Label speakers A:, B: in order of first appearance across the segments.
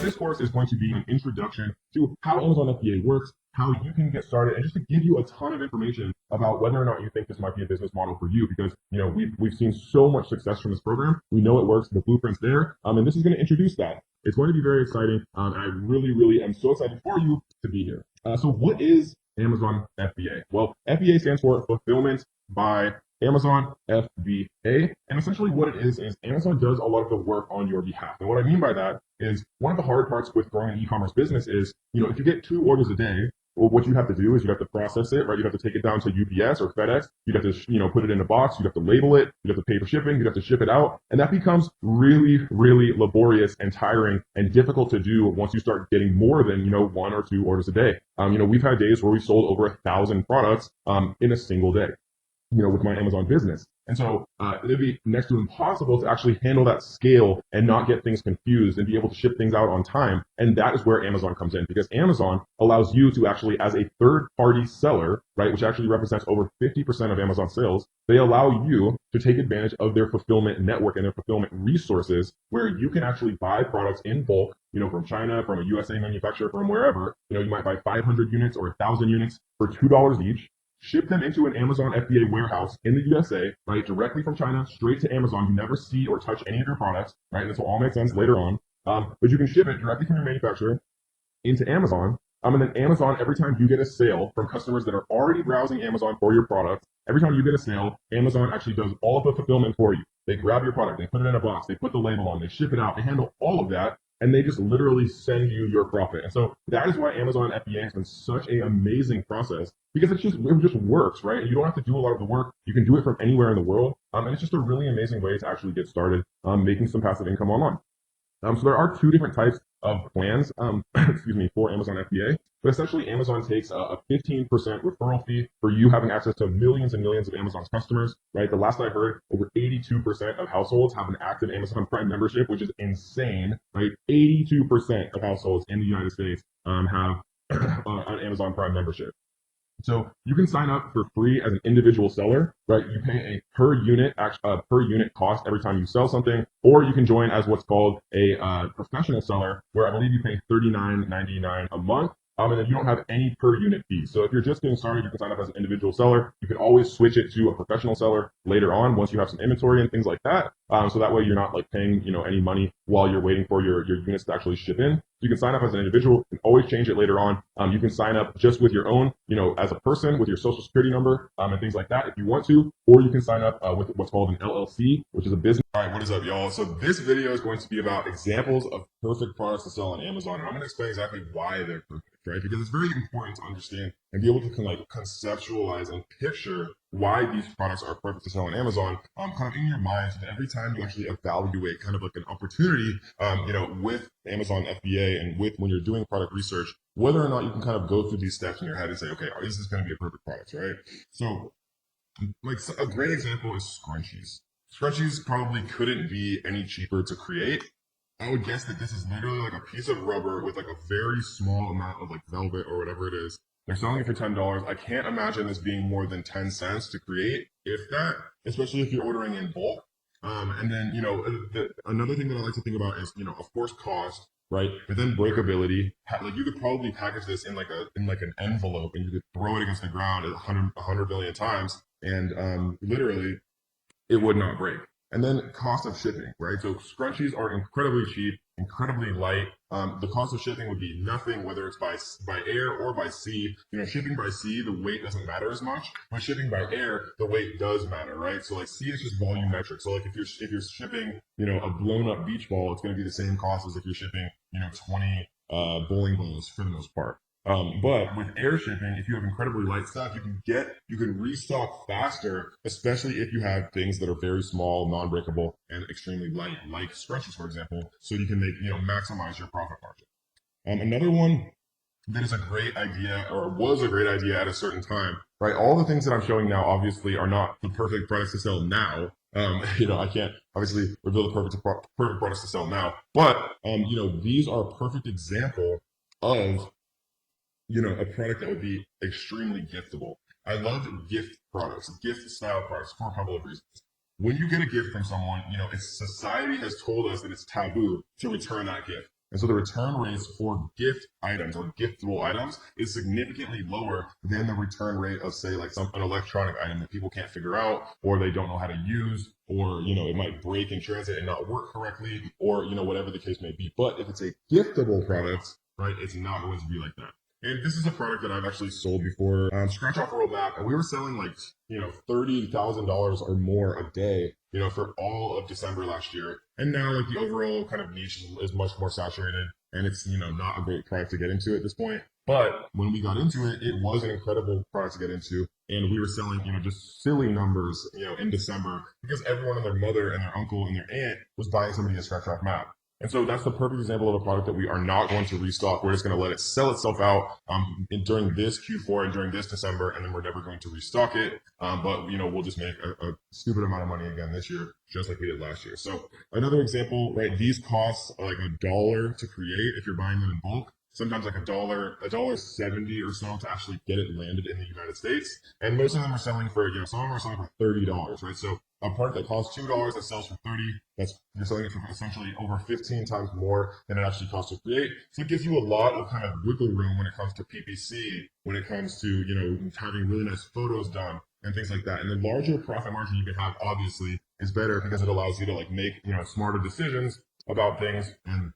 A: this course is going to be an introduction to how Amazon FBA works, how you can get started, and just to give you a ton of information about whether or not you think this might be a business model for you, because we've seen so much success from this program. We know it works, the blueprint's there, and this is going to introduce that. It's going to be very exciting, and I really am so excited for you to be here. So what is Amazon FBA? Well, FBA stands for Fulfillment by Amazon FBA, and essentially what it is Amazon does a lot of the work on your behalf. And what I mean by that is one of the hard parts with growing an e-commerce business is, if you get 2 orders a day, well, what you have to do is you have to process it, right? You have to take it down to UPS or FedEx. You have to, put it in a box. You have to label it. You have to pay for shipping. You have to ship it out. And that becomes really laborious and tiring and difficult to do once you start getting more than, 1 or 2 orders a day. We've had days where we sold over 1,000 products, in a single day, with my Amazon business. And so it'd be next to impossible to actually handle that scale and not get things confused and be able to ship things out on time. And that is where Amazon comes in, because Amazon allows you to actually, as a third-party seller, right, which actually represents over 50% of Amazon sales, they allow you to take advantage of their fulfillment network and their fulfillment resources, where you can actually buy products in bulk, from China, from a USA manufacturer, from wherever. You might buy 500 units or 1,000 units for $2 each. Ship them into an Amazon FBA warehouse in the USA, right, directly from China, straight to Amazon. You never see or touch any of your products, right? This will all make sense later on. But you can ship it directly from your manufacturer into Amazon. And then Amazon, every time you get a sale from customers that are already browsing Amazon for your product, every time you get a sale, Amazon actually does all of the fulfillment for you. They grab your product, they put it in a box, they put the label on, they ship it out, they handle all of that, and they just literally send you your profit. And so that is why Amazon FBA has been such an amazing process, because it just works, right? You don't have to do a lot of the work. You can do it from anywhere in the world. And it's just a really amazing way to actually get started making some passive income online. So there are 2 different types of plans, for Amazon FBA. But essentially, Amazon takes a 15% referral fee for you having access to millions and millions of Amazon's customers, right? The last I heard, over 82% of households have an active Amazon Prime membership, which is insane, right? 82% of households in the United States have an Amazon Prime membership. So you can sign up for free as an individual seller, right? You pay a per unit cost every time you sell something, or you can join as what's called a professional seller, where I believe you pay $39.99 a month. And then you don't have any per unit fees. So if you're just getting started, you can sign up as an individual seller. You can always switch it to a professional seller later on once you have some inventory and things like that. So that way you're not paying, any money while you're waiting for your units to actually ship in. So you can sign up as an individual. You can always change it later on. You can sign up just with your own, as a person with your social security number and things like that if you want to, or you can sign up with what's called an LLC, which is a business. All right, what is up, y'all? So this video is going to be about examples of perfect products to sell on Amazon, and I'm going to explain exactly why they're perfect, right? Because it's very important to understand and be able to conceptualize and picture why these products are perfect to sell on Amazon, kind of in your mind, so that every time you actually evaluate kind of an opportunity, with Amazon FBA and with when you're doing product research, whether or not you can kind of go through these steps in your head and say, okay, is this going to be a perfect product, right? So, a great example is scrunchies. Scrunchies probably couldn't be any cheaper to create. I would guess that this is literally a piece of rubber with a very small amount of velvet or whatever it is. They're selling it for $10. I can't imagine this being more than 10 cents to create, if that, especially if you're ordering in bulk. And then, another thing that I like to think about is, of course, cost, right? But then breakability. You could probably package this in an envelope, and you could throw it against the ground 100 billion times, and literally it would not break. And then cost of shipping, right? So scrunchies are incredibly cheap, incredibly light. The cost of shipping would be nothing, whether it's by air or by sea. Shipping by sea, the weight doesn't matter as much. But shipping by air, the weight does matter, right? So sea is just volumetric. So if you're shipping, a blown up beach ball, it's going to be the same cost as if you're shipping, 20 bowling balls for the most part. But with air shipping, if you have incredibly light stuff, you can restock faster, especially if you have things that are very small, non-breakable, and extremely light, like scrunchies, for example, so you can maximize your profit margin. Another one that is a great idea, or was a great idea at a certain time, right? All the things that I'm showing now obviously are not the perfect products to sell now. I can't obviously reveal the perfect products to sell now, but these are a perfect example of a product that would be extremely giftable. I love gift products, gift style products, for a couple of reasons. When you get a gift from someone, society has told us that it's taboo to return that gift. And so the return rates for gift items or giftable items is significantly lower than the return rate of, say, like an electronic item that people can't figure out, or they don't know how to use, or, it might break in transit and not work correctly, or, whatever the case may be. But if it's a giftable product, right, it's not going to be like that. And this is a product that I've actually sold before. Scratch off a roll back, and we were selling like, $30,000 or more a day, for all of December last year. And now like the overall kind of niche is much more saturated, and it's, not a great product to get into at this point. But when we got into it, it was an incredible product to get into. And we were selling, just silly numbers, in December, because everyone and their mother and their uncle and their aunt was buying somebody a scratch off map. And so that's the perfect example of a product that we are not going to restock. We're just going to let it sell itself out during this Q4 and during this December, and then we're never going to restock it. But, we'll just make a stupid amount of money again this year, just like we did last year. So another example, right, these cost like $1 to create if you're buying them in bulk. Sometimes like $1.70 or so to actually get it landed in the United States. And most of them are selling for, some of them are selling for $30, right? So a product that costs $2 that sells for $30, you're selling it for essentially over 15 times more than it actually costs to create. So it gives you a lot of kind of wiggle room when it comes to PPC, when it comes to, having really nice photos done and things like that. And the larger profit margin you can have, obviously, is better because it allows you to like make, smarter decisions about things, and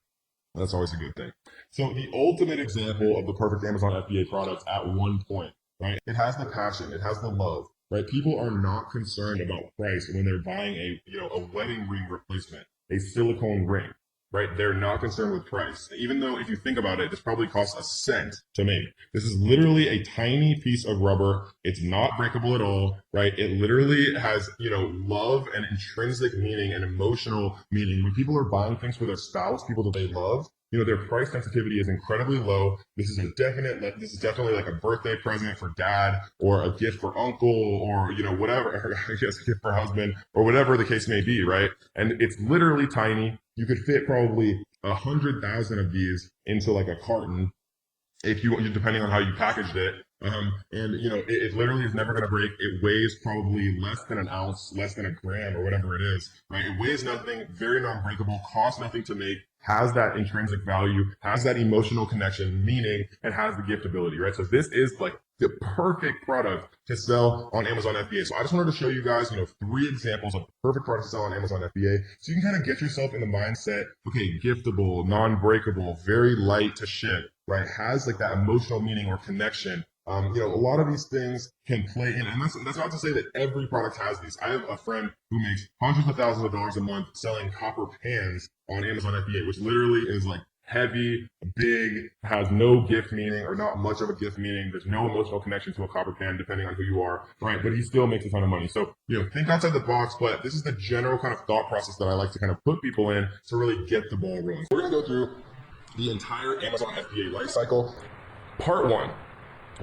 A: that's always a good thing. So the ultimate example of the perfect Amazon FBA product at one point, right? It has the passion, it has the love, right? People are not concerned about price when they're buying a wedding ring replacement, a silicone ring, right? They're not concerned with price. Even though if you think about it, this probably costs a cent to make. This is literally a tiny piece of rubber. It's not breakable at all, right? It literally has, love and intrinsic meaning and emotional meaning. When people are buying things for their spouse, people that they love, their price sensitivity is incredibly low. This is definitely like a birthday present for dad, or a gift for uncle, or, whatever, I guess a gift for husband, or whatever the case may be, right? And it's literally tiny. You could fit probably 100,000 of these into like a carton, if you, depending on how you packaged it. And it literally is never going to break. It weighs probably less than an ounce, less than a gram, or whatever it is, right? It weighs nothing, very non-breakable, costs nothing to make, has that intrinsic value, has that emotional connection, meaning, and has the giftability, right? So this is like the perfect product to sell on Amazon FBA. So I just wanted to show you guys, 3 examples of perfect products to sell on Amazon FBA, so you can kind of get yourself in the mindset, okay, giftable, non-breakable, very light to ship, right? Has like that emotional meaning or connection. A lot of these things can play in, and that's not to say that every product has these. I have a friend who makes hundreds of thousands of dollars a month selling copper pans on Amazon FBA, which literally is like heavy, big, has no gift meaning or not much of a gift meaning. There's no emotional connection to a copper pan depending on who you are, right? But he still makes a ton of money. So, think outside the box, but this is the general kind of thought process that I like to kind of put people in to really get the ball rolling. We're going to go through the entire Amazon FBA lifecycle. Part 1.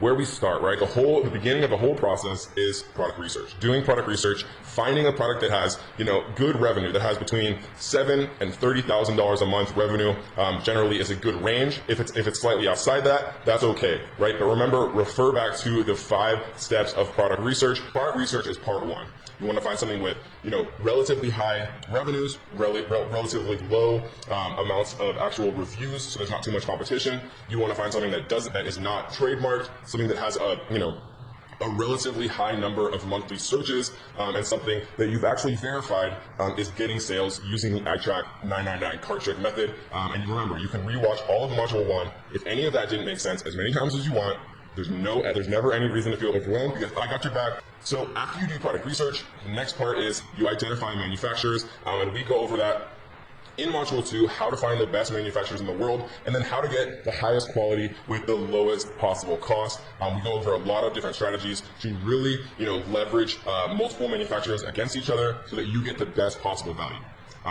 A: Where we start, right? The beginning of the whole process is product research. Doing product research, finding a product that has, good revenue, that has between $7,000 and $30,000 a month revenue, generally is a good range. If it's slightly outside that, that's okay, right? But remember, refer back to the 5 steps of product research. Product research is part 1. You want to find something with, relatively high revenues, relatively low amounts of actual reviews, so there's not too much competition. You want to find something that is not trademarked, something that has a relatively high number of monthly searches, and something that you've actually verified is getting sales using the iTrack 999 cart trick method. And remember, you can rewatch all of module 1. If any of that didn't make sense, as many times as you want. There's never any reason to feel overwhelmed, because I got your back. So after you do product research, the next part is you identify manufacturers, and we go over that in module 2, how to find the best manufacturers in the world, and then how to get the highest quality with the lowest possible cost. We go over a lot of different strategies to really, leverage multiple manufacturers against each other so that you get the best possible value.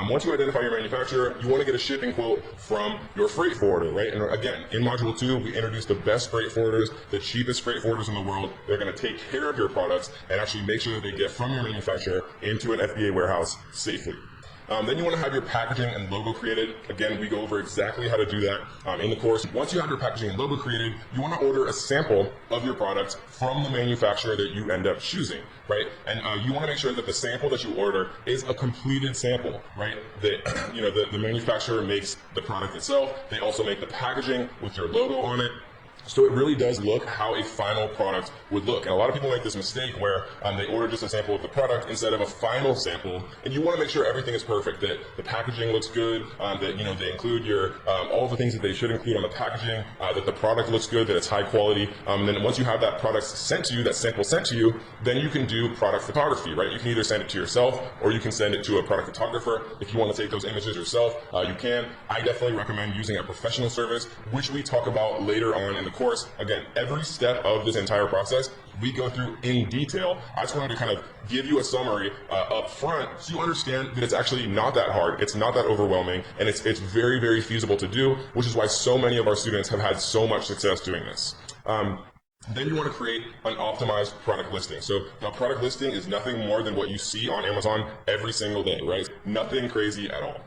A: Once you identify your manufacturer, you want to get a shipping quote from your freight forwarder, right? And again, in module 2, we introduce the best freight forwarders, the cheapest freight forwarders in the world. They're going to take care of your products and actually make sure that they get from your manufacturer into an FBA warehouse safely. Then you want to have your packaging and logo created. Again, we go over exactly how to do that in the course. Once you have your packaging and logo created, you want to order a sample of your product from the manufacturer that you end up choosing, right? And you want to make sure that the sample that you order is a completed sample, right? That the manufacturer makes the product itself. They also make the packaging with your logo on it. So it really does look how a final product would look. And a lot of people make this mistake where they order just a sample of the product instead of a final sample. And you want to make sure everything is perfect, that the packaging looks good, that they include your all the things that they should include on the packaging, that the product looks good, that it's high quality. And then once you have that product sent to you, that sample sent to you, then you can do product photography, right? You can either send it to yourself or you can send it to a product photographer. If you want to take those images yourself, you can. I definitely recommend using a professional service, which we talk about later on in the course. Again, every step of this entire process we go through in detail. I just wanted to kind of give you a summary up front so you understand that it's actually not that hard, it's not that overwhelming, and it's very, very feasible to do, which is why so many of our students have had so much success doing this. Then you want to create an optimized product listing. So a product listing is nothing more than what you see on Amazon every single day, right? Nothing crazy at all.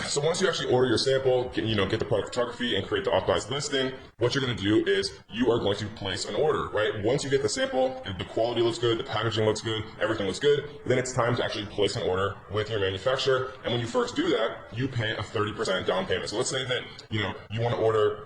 A: So once you actually order your sample, get the product photography and create the optimized listing, what you're going to do is you are going to place an order, right? Once you get the sample, the quality looks good, the packaging looks good, everything looks good, then it's time to actually place an order with your manufacturer. And when you first do that, you pay a 30% down payment. So let's say that, you want to order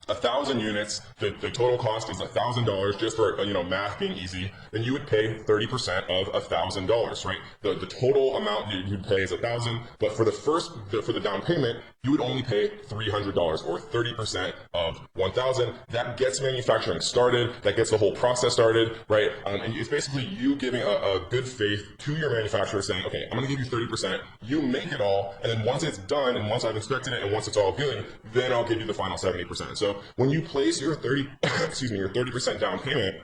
A: 1,000 units, the total cost is $1,000, just for math being easy, then you would pay 30% of $1,000, right? The total amount you'd pay is $1,000, but for the down payment, you would only pay $300 or 30% of $1,000. That gets manufacturing started, that gets the whole process started, right? And it's basically you giving a good faith to your manufacturer saying, okay, I'm gonna give you 30%, you make it all, and then once it's done, and once I've inspected it, and once it's all good, then I'll give you the final 70%. So when you place your 30% down payment,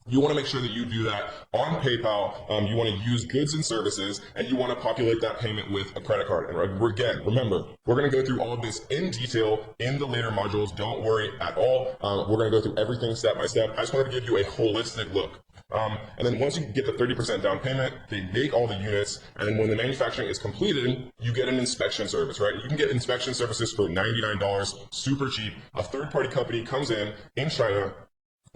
A: you want to make sure that you do that on PayPal. You want to use goods and services, and you want to populate that payment with a credit card. And again, remember, we're going to go through all of this in detail in the later modules. Don't worry at all. We're going to go through everything step by step. I just wanted to give you a holistic look. And then once you get the 30% down payment, they make all the units, and then when the manufacturing is completed, you get an inspection service, right? You can get inspection services for $99, super cheap. A third-party company comes in China,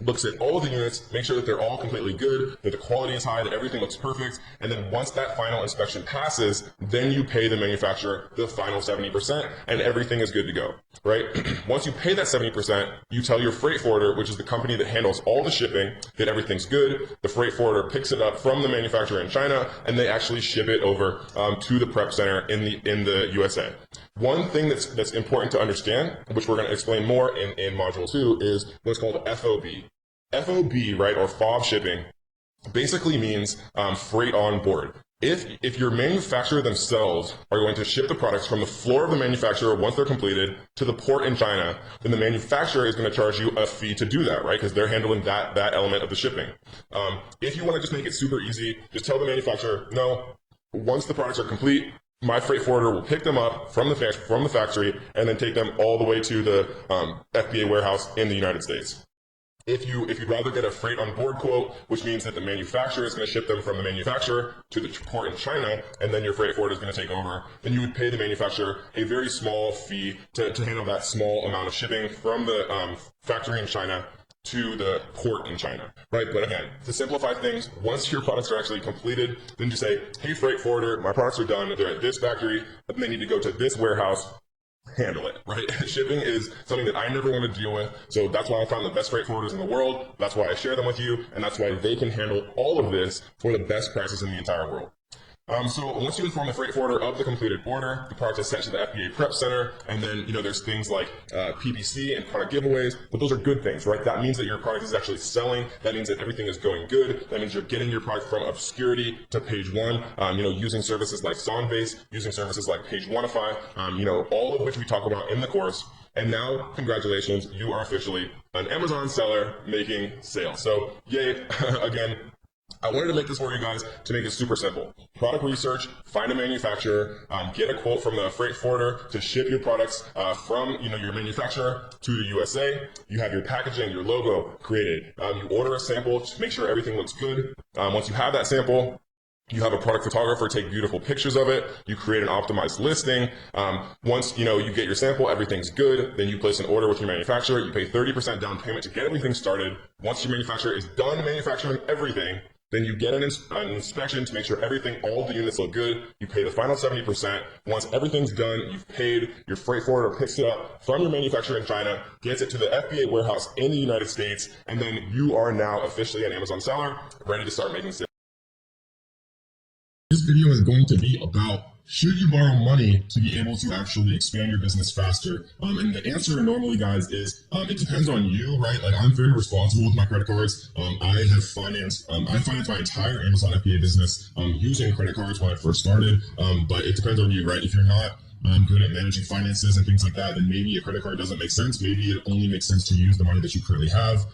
A: looks at all of the units, make sure that they're all completely good, that the quality is high, that everything looks perfect, and then once that final inspection passes, then you pay the manufacturer the final 70%, and everything is good to go, right? Once you pay that 70%, you tell your freight forwarder, which is the company that handles all the shipping, that everything's good. The freight forwarder picks it up from the manufacturer in China, and they actually ship it over to the prep center in the USA. One thing that's important to understand, which we're going to explain more in Module 2, is what's called FOB. FOB, right, or FOB shipping, basically means freight on board. If your manufacturer themselves are going to ship the products from the floor of the manufacturer once they're completed to the port in China, then the manufacturer is going to charge you a fee to do that, right? Because they're handling that element of the shipping. If you want to just make it super easy, just tell the manufacturer, no, once the products are complete, my freight forwarder will pick them up from the factory and then take them all the way to the FBA warehouse in the United States. If you'd rather get a freight on board quote, which means that the manufacturer is going to ship them from the manufacturer to the port in China, and then your freight forwarder is going to take over, then you would pay the manufacturer a very small fee to handle that small amount of shipping from the factory in China to the port in China, right? But again, to simplify things, once your products are actually completed, then you say, hey, freight forwarder, my products are done, they're at this factory, but they need to go to this warehouse, handle it, right? Shipping is something that I never want to deal with, so that's why I found the best freight forwarders in the world, that's why I share them with you, and that's why they can handle all of this for the best prices in the entire world. So once you inform the freight forwarder of the completed order, the product is sent to the FBA prep center, and then there's things like PPC and product giveaways, but those are good things, right? That means that your product is actually selling. That means that everything is going good. That means you're getting your product from obscurity to page one. Using services like Sonbase, using services like Pageoneify, all of which we talk about in the course. And now, congratulations, you are officially an Amazon seller making sales. So, yay! Again, I wanted to make this for you guys to make it super simple. Product research, find a manufacturer, get a quote from the freight forwarder to ship your products from your manufacturer to the USA. You have your packaging, your logo created. You order a sample to make sure everything looks good. Once you have that sample, You have a product photographer take beautiful pictures of it. You create an optimized listing. Once you get your sample, everything's good. Then you place an order with your manufacturer. You pay 30% down payment to get everything started. Once your manufacturer is done manufacturing everything, then you get an inspection to make sure all the units look good. You pay the final 70%. Once everything's done, you've paid, your freight forwarder picks it up from your manufacturer in China, gets it to the FBA warehouse in the United States, and then you are now officially an Amazon seller, ready to start making sales. This video is going to be about, should you borrow money to be able to actually expand your business faster? And the answer normally, guys, is it depends on you, right? Like, I'm very responsible with my credit cards. I financed my entire Amazon FBA business using credit cards when I first started. But it depends on you, right? If you're not good at managing finances and things like that, then maybe a credit card doesn't make sense. Maybe it only makes sense to use the money that you currently have.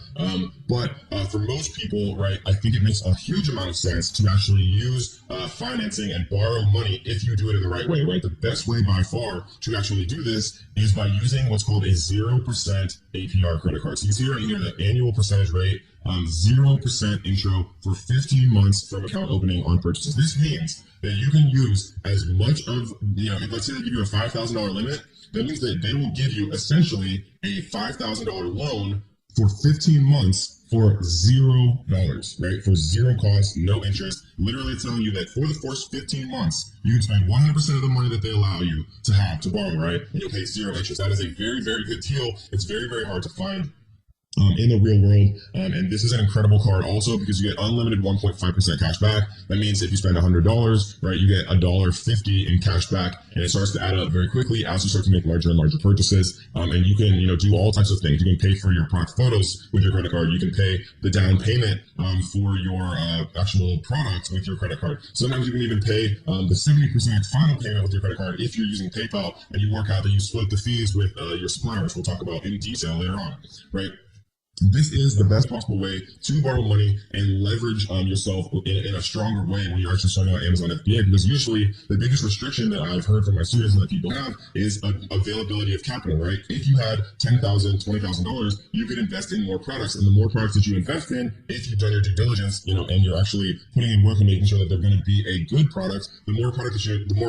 A: But for most people, right, I think it makes a huge amount of sense to actually use financing and borrow money if you do it in the right way, right? The best way by far to actually do this is by using what's called a 0% APR credit card. So you see right here the annual percentage rate, 0% intro for 15 months from account opening on purchases. This means that you can use as much of, let's say they give you a $5,000 limit, that means that they will give you essentially a $5,000 loan for 15 months for $0, right? For zero cost, no interest, literally telling you that for the first 15 months, you can spend 100% of the money that they allow you to have to borrow, right? And you'll pay zero interest. That is a very, very good deal. It's very, very hard to find in the real world. And this is an incredible card also because you get unlimited 1.5% cash back. That means if you spend $100, right, you get $1.50 in cash back, and it starts to add up very quickly as you start to make larger and larger purchases. And you can, do all types of things. You can pay for your product photos with your credit card. You can pay the down payment for your actual product with your credit card. Sometimes you can even pay the 70% final payment with your credit card if you're using PayPal, and you work out that you split the fees with your supplier, which we'll talk about in detail later on, right? This is the best possible way to borrow money and leverage yourself in a stronger way when you're actually starting out Amazon FBA, because usually the biggest restriction that I've heard from my students and that people have is availability of capital, right? If you had $10,000, $20,000, you could invest in more products, and the more products that you invest in, if you've done your due diligence, and you're actually putting in work and making sure that they're going to be a good product, the more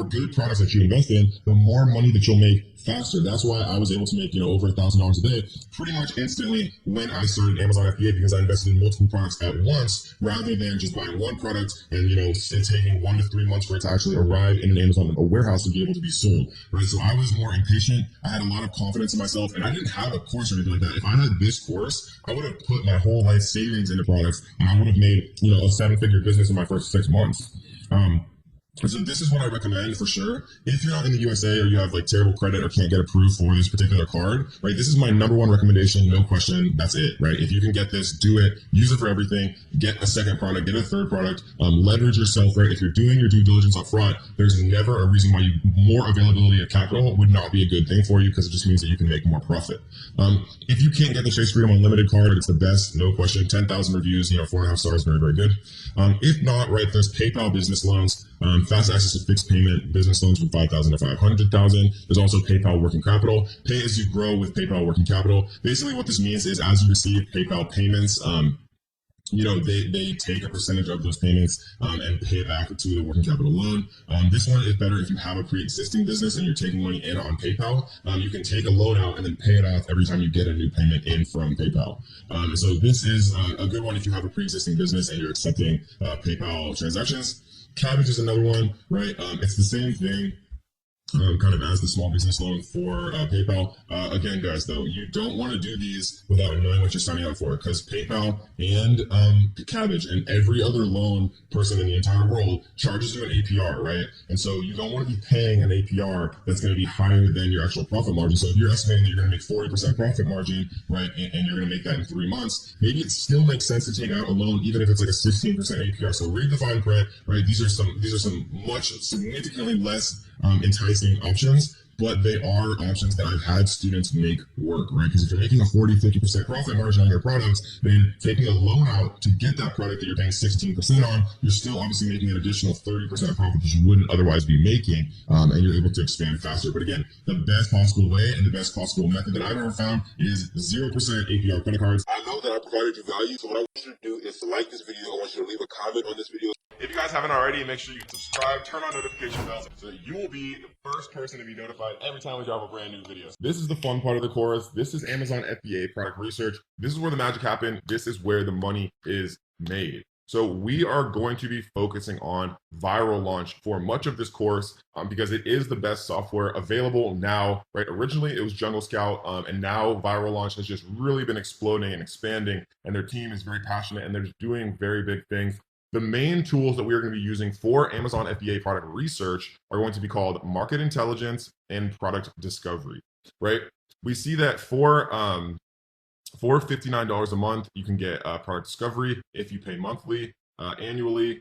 A: good products that you invest in, the more money that you'll make faster. That's why I was able to make, over $1,000 a day pretty much instantly when I started Amazon FBA, because I invested in multiple products at once rather than just buying one product and, it taking 1 to 3 months for it to actually arrive in an Amazon warehouse to be able to be sold, right? So I was more impatient. I had a lot of confidence in myself, and I didn't have a course or anything like that. If I had this course, I would have put my whole life savings into products, and I would have made, a 7-figure business in my first 6 months. So this is what I recommend for sure. If you're not in the USA or you have terrible credit or can't get approved for this particular card, right? This is my number one recommendation, no question. That's it, right? If you can get this, do it. Use it for everything. Get a second product, get a third product. Leverage yourself, right? If you're doing your due diligence up front, there's never a reason why more availability of capital would not be a good thing for you, because it just means that you can make more profit. If you can't get the Chase Freedom Unlimited card, it's the best, no question. 10,000 reviews, 4.5 stars, very, very good. If not, right, there's PayPal business loans. Fast access to fixed payment business loans from $5,000 to $500,000. There's also PayPal working capital. Pay as you grow with PayPal working capital. Basically, what this means is as you receive PayPal payments, they take a percentage of those payments and pay it back to the working capital loan. This one is better if you have a pre-existing business and you're taking money in on PayPal. You can take a loan out and then pay it off every time you get a new payment in from PayPal. So this is a good one if you have a pre-existing business and you're accepting PayPal transactions. Cabbage is another one, right? It's the same thing. Kind of as the small business loan for PayPal. Again, guys, though, you don't want to do these without knowing what you're signing up for, because PayPal and Cabbage and every other loan person in the entire world charges you an APR, right? And so you don't want to be paying an APR that's going to be higher than your actual profit margin. So if you're estimating that you're going to make 40% profit margin, right, and you're going to make that in 3 months, maybe it still makes sense to take out a loan even if it's like a 16% APR. So read the fine print, right? These are some much significantly less enticing options, but they are options that I've had students make work, right? Because if you're making a 40-50% profit margin on your products, then taking a loan out to get that product that you're paying 16% on, you're still obviously making an additional 30% profit that you wouldn't otherwise be making, and you're able to expand faster. But again, the best possible way and the best possible method that I've ever found is 0% APR credit cards. I know hope that I provided you value. So what I want you to do is to like this video. I want you to leave a comment on this video. If you guys haven't already, make sure you subscribe, turn on notification bells, so that you will be the first person to be notified every time we drop a brand new video. This is the fun part of the course. This is Amazon FBA product research. This is where the magic happens. This is where the money is made. So we are going to be focusing on viral launch for much of this course because it is the best software available now, right? Originally it was Jungle Scout and now viral launch has just really been exploding and expanding, and their team is very passionate and they're just doing very big things. The main tools that we are going to be using for Amazon FBA product research are going to be called market intelligence and product discovery, right? We see that for $59 a month, you can get product discovery. If you pay monthly, annually,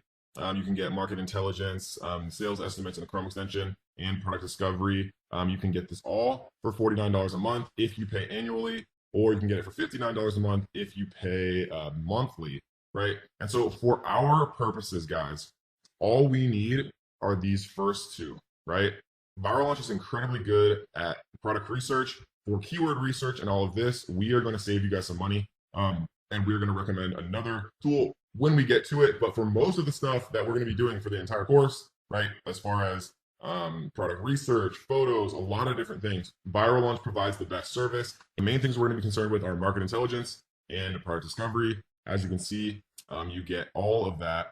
A: you can get market intelligence, sales estimates in a Chrome extension, and product discovery. You can get this all for $49 a month if you pay annually, or you can get it for $59 a month if you pay monthly, right? And so for our purposes, guys, all we need are these first two, right? Viral Launch is incredibly good at product research. For keyword research and all of this, we are going to save you guys some money, and we're going to recommend another tool when we get to it. But for most of the stuff that we're going to be doing for the entire course, right, as far as product research, photos, a lot of different things, Viral Launch provides the best service. The main things we're going to be concerned with are market intelligence and product discovery. As you can see, you get all of that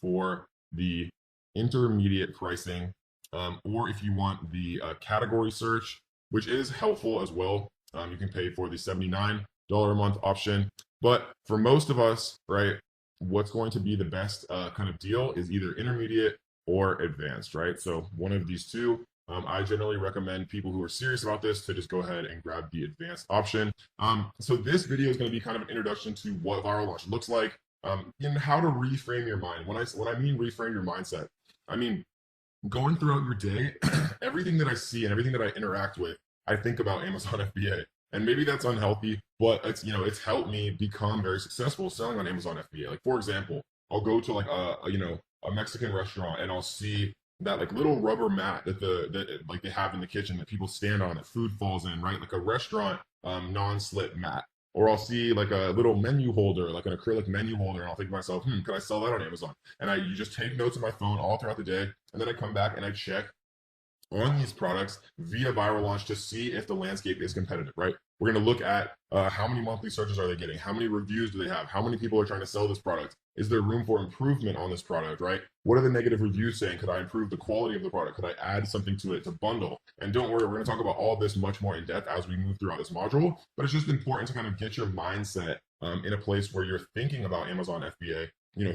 A: for the intermediate pricing, or if you want the category search, which is helpful as well. You can pay for the $79 a month option. But for most of us, right, what's going to be the best kind of deal is either intermediate or advanced, right? So one of these two. I generally recommend people who are serious about this to just go ahead and grab the advanced option. So this video is going to be kind of an introduction to what viral launch looks like, and how to reframe your mind. When I mean reframe your mindset, I mean going throughout your day, everything that I see and everything that I interact with, I think about Amazon FBA. And maybe that's unhealthy, but it's helped me become very successful selling on Amazon FBA. Like, for example, I'll go to like a Mexican restaurant and I'll see that like little rubber mat that like they have in the kitchen that people stand on that food falls in, right? Like a restaurant non-slip mat. Or I'll see like a little menu holder, like an acrylic menu holder, and I'll think to myself, can I sell that on Amazon? And you just take notes on my phone all throughout the day, and then I come back and I check on these products via Viral Launch to see if the landscape is competitive, right? We're going to look at how many monthly searches are they getting? How many reviews do they have? How many people are trying to sell this product? Is there room for improvement on this product, right? What are the negative reviews saying? Could I improve the quality of the product? Could I add something to it to bundle? And don't worry, we're going to talk about all this much more in depth as we move throughout this module, but it's just important to kind of get your mindset in a place where you're thinking about Amazon FBA,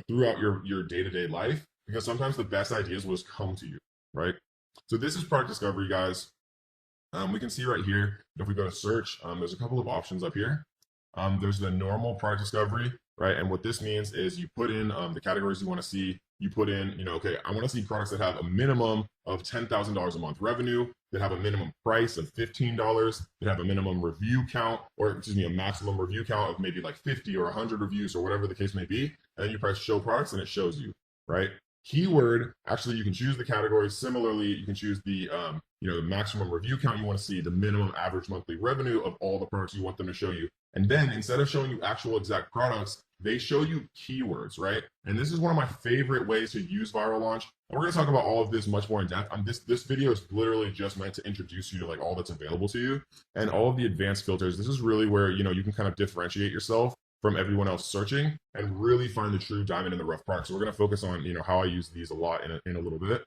A: throughout your day-to-day life, because sometimes the best ideas will just come to you, right? So this is product discovery, guys. We can see right here, if we go to search, there's a couple of options up here. There's the normal product discovery, right? And what this means is you put in the categories you want to see. You put in, okay, I want to see products that have a minimum of $10,000 a month revenue, that have a minimum price of $15, that have a minimum review count, or excuse me, a maximum review count of maybe like 50 or 100 reviews or whatever the case may be. And then you press show products and it shows you, right? Keyword, actually, you can choose the category. Similarly, you can choose the the maximum review count you want to see, the minimum average monthly revenue of all the products you want them to show you. And then instead of showing you actual exact products, they show you keywords, right? And this is one of my favorite ways to use Viral Launch. And we're going to talk about all of this much more in depth. This video is literally just meant to introduce you to like all that's available to you and all of the advanced filters. This is really where you can kind of differentiate yourself from everyone else searching and really find the true diamond in the rough product. So we're going to focus on how I use these a lot in a little bit.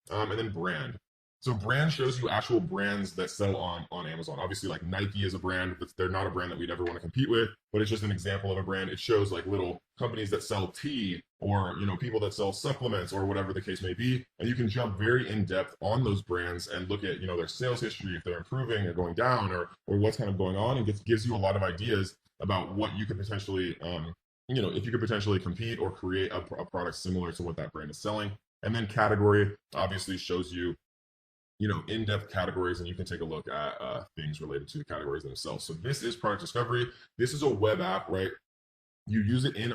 A: And then brand. So brand shows you actual brands that sell on Amazon. Obviously, like Nike is a brand, but they're not a brand that we'd ever want to compete with, but it's just an example of a brand. It shows like little companies that sell tea or, people that sell supplements or whatever the case may be. And you can jump very in depth on those brands and look at, their sales history, if they're improving or going down or what's kind of going on, and gives you a lot of ideas about what you could potentially, if you could potentially compete or create a product similar to what that brand is selling. And then category obviously shows you, in-depth categories, and you can take a look at things related to the categories themselves. So this is product discovery. This is a web app, right? You use it in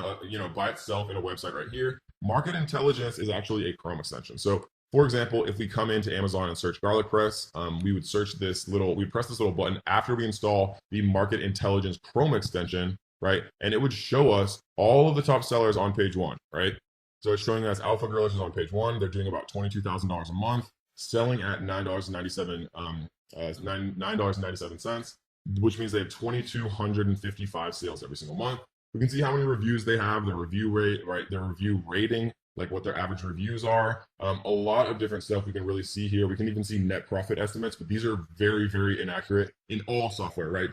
A: by itself in a website right here. Market intelligence is actually a Chrome extension. So for example, if we come into Amazon and search garlic press, we would press this little button after we install the market intelligence Chrome extension. right? And it would show us all of the top sellers on page one, right? So it's showing us Alpha Girls is on page one. They're doing about $22,000 a month, selling at $9.97, which means they have 2,255 sales every single month. We can see how many reviews they have, their review rate, right? Their review rating, like what their average reviews are. A lot of different stuff we can really see here. We can even see net profit estimates, but these are very, very inaccurate in all software, right?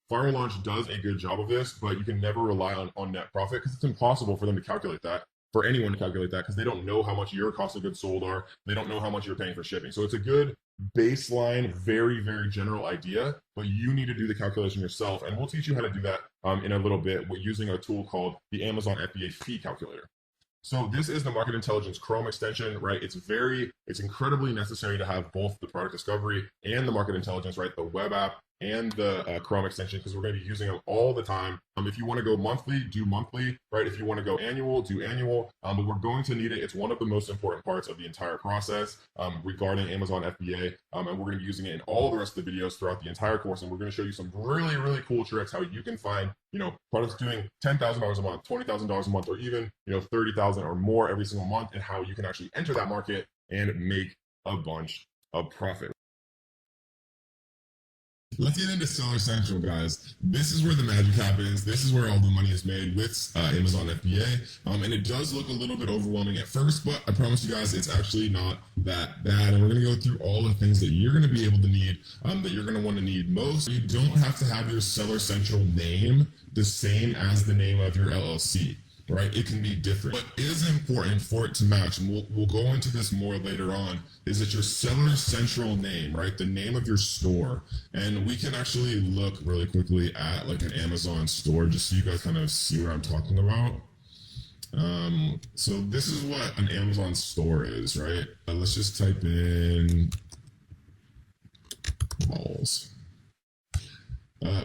A: Fire Launch does a good job of this, but you can never rely on net profit because it's impossible for them to calculate that, for anyone to calculate that, because they don't know how much your cost of goods sold are. They don't know how much you're paying for shipping. So it's a good baseline, very, very general idea, but you need to do the calculation yourself. And we'll teach you how to do that in a little bit using a tool called the Amazon FBA fee calculator. So this is the Market Intelligence Chrome extension, right? It's incredibly necessary to have both the product discovery and the market intelligence, right? The web app and the Chrome extension, because we're going to be using them all the time. If you want to go monthly, do monthly, right? If you want to go annual, do annual. But we're going to need it. It's one of the most important parts of the entire process regarding Amazon FBA. And we're going to be using it in all the rest of the videos throughout the entire course. And we're going to show you some really, really cool tricks how you can find, products doing $10,000 a month, $20,000 a month, or even, $30,000 or more every single month, and how you can actually enter that market and make a bunch of profit. Let's get into Seller Central, guys. This is where the magic happens. This is where all the money is made with Amazon FBA. And it does look a little bit overwhelming at first, but I promise you guys, it's actually not that bad. And we're going to go through all the things that you're going to be able to need, that you're going to want to need most. You don't have to have your Seller Central name the same as the name of your LLC. Right? It can be different. What is important for it to match, and we'll go into this more later on, is that your Seller Central name, right? The name of your store. And we can actually look really quickly at like an Amazon store just so you guys kind of see what I'm talking about. So this is what an Amazon store is, right? Let's just type in balls.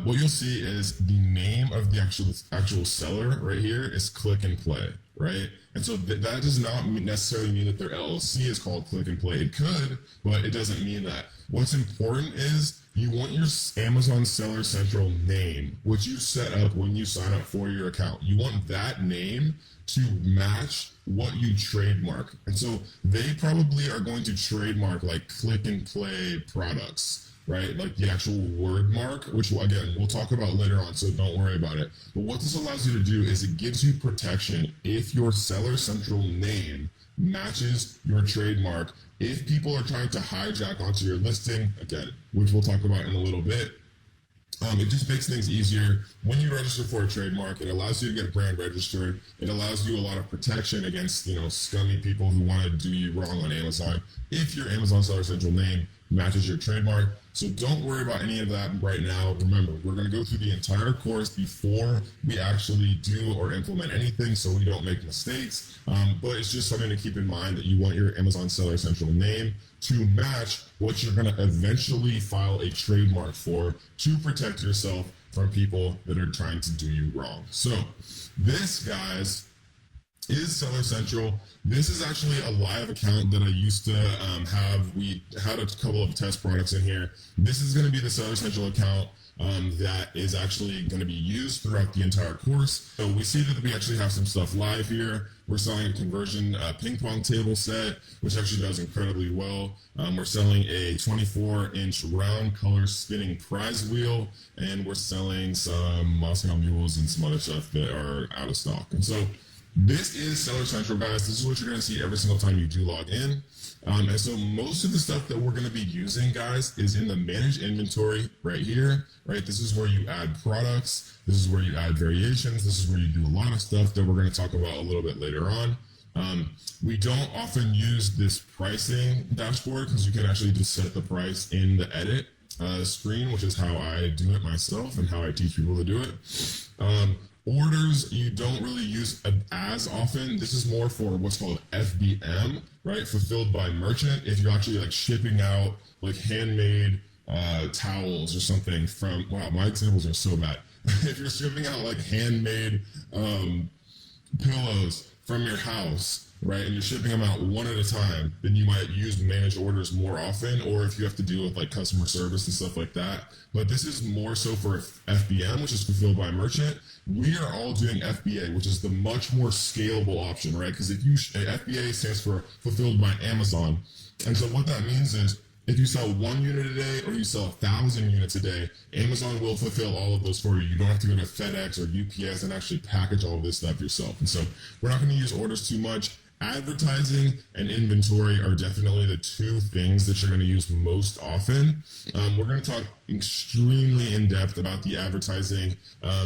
A: What you'll see is the name of the actual seller right here is Click and Play, right? And so that does not necessarily mean that their LLC is called Click and Play. It could, but it doesn't mean that. What's important is you want your Amazon Seller Central name, which you set up when you sign up for your account. You want that name to match what you trademark. And so they probably are going to trademark like Click and Play products, right? Like the actual word mark, which again, we'll talk about later on, so don't worry about it. But what this allows you to do is it gives you protection if your Seller Central name matches your trademark. If people are trying to hijack onto your listing, again, which we'll talk about in a little bit, it just makes things easier. When you register for a trademark, it allows you to get brand registered. It allows you a lot of protection against, scummy people who want to do you wrong on Amazon if your Amazon Seller Central name matches your trademark. So don't worry about any of that right now. Remember, we're going to go through the entire course before we actually do or implement anything so we don't make mistakes. But it's just something to keep in mind that you want your Amazon Seller Central name to match what you're going to eventually file a trademark for to protect yourself from people that are trying to do you wrong. So this, guys, is Seller Central. This is actually a live account that I used to have. We had a couple of test products in here. This is going to be the Seller Central account that is actually going to be used throughout the entire course. So we see that we actually have some stuff live here. We're selling a conversion ping pong table set, which actually does incredibly well. We're selling a 24-inch round color spinning prize wheel, and we're selling some Moscow mules and some other stuff that are out of stock. And so this is Seller Central, guys. This is what you're going to see every single time you do log in. And so most of the stuff that we're going to be using, guys, is in the manage inventory right here, right? This is where you add products. This is where you add variations. This is where you do a lot of stuff that we're going to talk about a little bit later on. We don't often use this pricing dashboard because you can actually just set the price in the edit screen, which is how I do it myself and how I teach people to do it. Orders, you don't really use as often. This is more for what's called FBM, right? Fulfilled by merchant. If you're actually like shipping out like handmade towels or something from, wow, my examples are so bad. If you're shipping out like handmade pillows from your house, right, and you're shipping them out one at a time, then you might use managed orders more often, or if you have to deal with like customer service and stuff like that. But this is more so for FBM, which is fulfilled by merchant. We are all doing FBA, which is the much more scalable option, right? Because if you FBA stands for fulfilled by Amazon, and so what that means is if you sell 1 unit a day or you sell 1,000 units a day, Amazon will fulfill all of those for you. You don't have to go to FedEx or UPS and actually package all of this stuff yourself. And so we're not going to use orders too much. Advertising and inventory are definitely the two things that you're going to use most often. We're going to talk extremely in depth about the advertising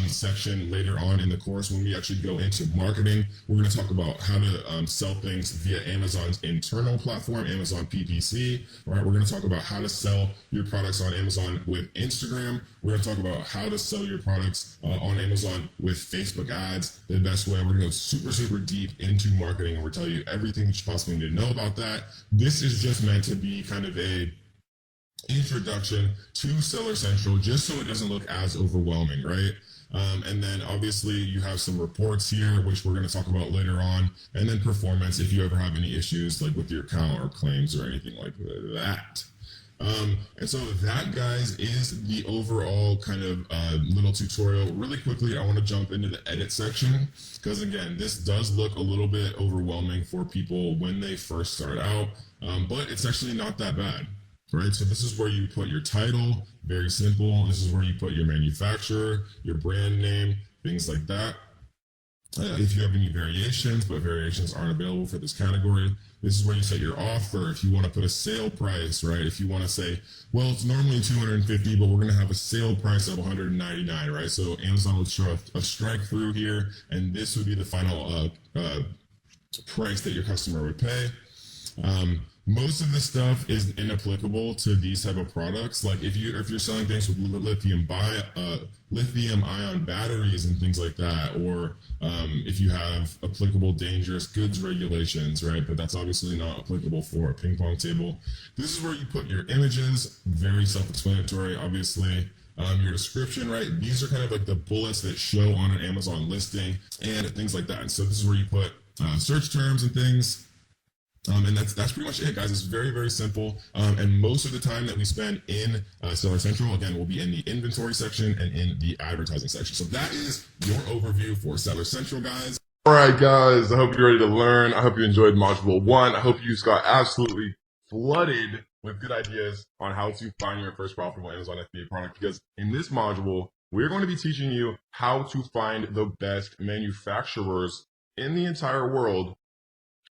A: section later on in the course when we actually go into marketing. We're going to talk about how to sell things via Amazon's internal platform, Amazon PPC. Right? We're going to talk about how to sell your products on Amazon with Instagram. We're going to talk about how to sell your products on Amazon with Facebook ads the best way. We're going to go super, super deep into marketing, and we're tell you everything that you possibly need to know about that. This is just meant to be kind of a introduction to Seller Central, just so it doesn't look as overwhelming, right? And then obviously you have some reports here, which we're going to talk about later on, and then performance if you ever have any issues like with your account or claims or anything like that. And so that, guys, is the overall kind of little tutorial. Really quickly, I want to jump into the edit section because, again, this does look a little bit overwhelming for people when they first start out, but it's actually not that bad, right? So this is where you put your title, very simple. This is where you put your manufacturer, your brand name, things like that. If you have any variations, but variations aren't available for this category, this is where you set your offer. If you want to put a sale price, right? If you want to say, well, it's normally 250, but we're going to have a sale price of 199, right? So Amazon would show a strike through here, and this would be the final price that your customer would pay. Most of the stuff is inapplicable to these type of products. Like if you're selling things with lithium ion batteries and things like that, or if you have applicable dangerous goods regulations, right? But that's obviously not applicable for a ping pong table. This is where you put your images, very self-explanatory, obviously. Your description, right? These are kind of like the bullets that show on an Amazon listing and things like that. And so this is where you put search terms and things. And that's pretty much it, guys. It's very, very simple. And most of the time that we spend in Seller Central, again, will be in the inventory section and in the advertising section. So that is your overview for Seller Central, guys. All right, guys. I hope you're ready to learn. I hope you enjoyed Module 1. I hope you just got absolutely flooded with good ideas on how to find your first profitable Amazon FBA product. Because in this module, we're going to be teaching you how to find the best manufacturers in the entire world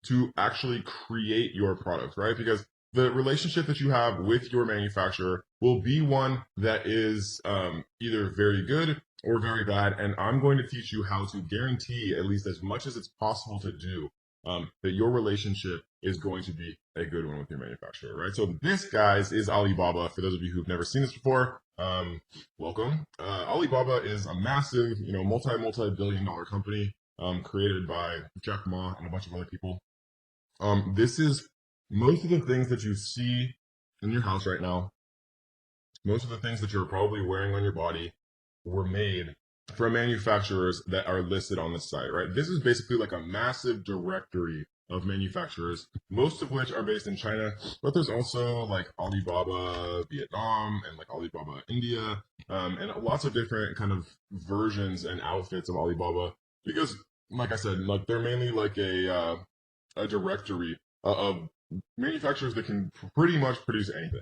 A: to actually create your product, right? Because the relationship that you have with your manufacturer will be one that is either very good or very bad. And I'm going to teach you how to guarantee, at least as much as it's possible to do, that your relationship is going to be a good one with your manufacturer, right? So this, guys, is Alibaba. For those of you who've never seen this before, welcome. Alibaba is a massive, multi-billion-dollar company created by Jack Ma and a bunch of other people. This is most of the things that you see in your house right now. Most of the things that you're probably wearing on your body were made from manufacturers that are listed on the site, right? This is basically like a massive directory of manufacturers, most of which are based in China, but there's also like Alibaba Vietnam and like Alibaba India, and lots of different kind of versions and outfits of Alibaba, because like I said, like they're mainly like a directory of manufacturers that can pretty much produce anything.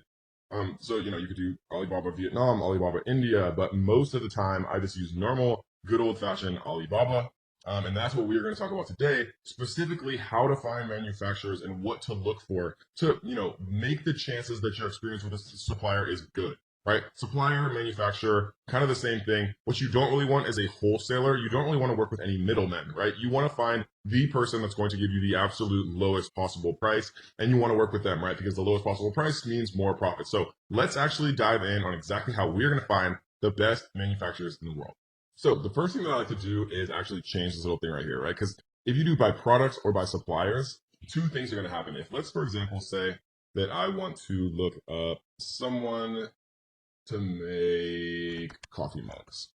A: So, you could do Alibaba Vietnam, Alibaba India, but most of the time I just use normal, good old-fashioned Alibaba. And that's what we're going to talk about today, specifically how to find manufacturers and what to look for to, make the chances that your experience with a supplier is good. Right? Supplier, manufacturer, kind of the same thing. What you don't really want is a wholesaler. You don't really want to work with any middlemen, right? You want to find the person that's going to give you the absolute lowest possible price, and you want to work with them, right? Because the lowest possible price means more profit. So let's actually dive in on exactly how we're going to find the best manufacturers in the world. So the first thing that I like to do is actually change this little thing right here, right? Because if you do by products or by suppliers, two things are going to happen. If let's, for example, say that I want to look up someone to make coffee mugs.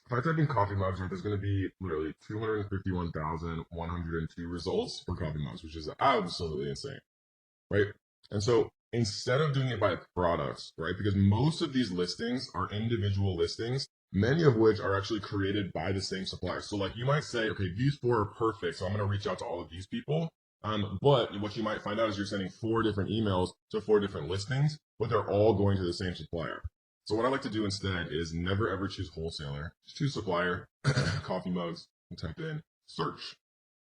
A: If I type in coffee mugs, right, there's going to be literally 251,102 results for coffee mugs, which is absolutely insane, right? And so instead of doing it by products, right, because most of these listings are individual listings, many of which are actually created by the same supplier. So like you might say, okay, these four are perfect, so I'm going to reach out to all of these people. But what you might find out is you're sending four different emails to four different listings, but they're all going to the same supplier. So what I like to do instead is never ever choose wholesaler, just choose supplier, coffee mugs, and type in search,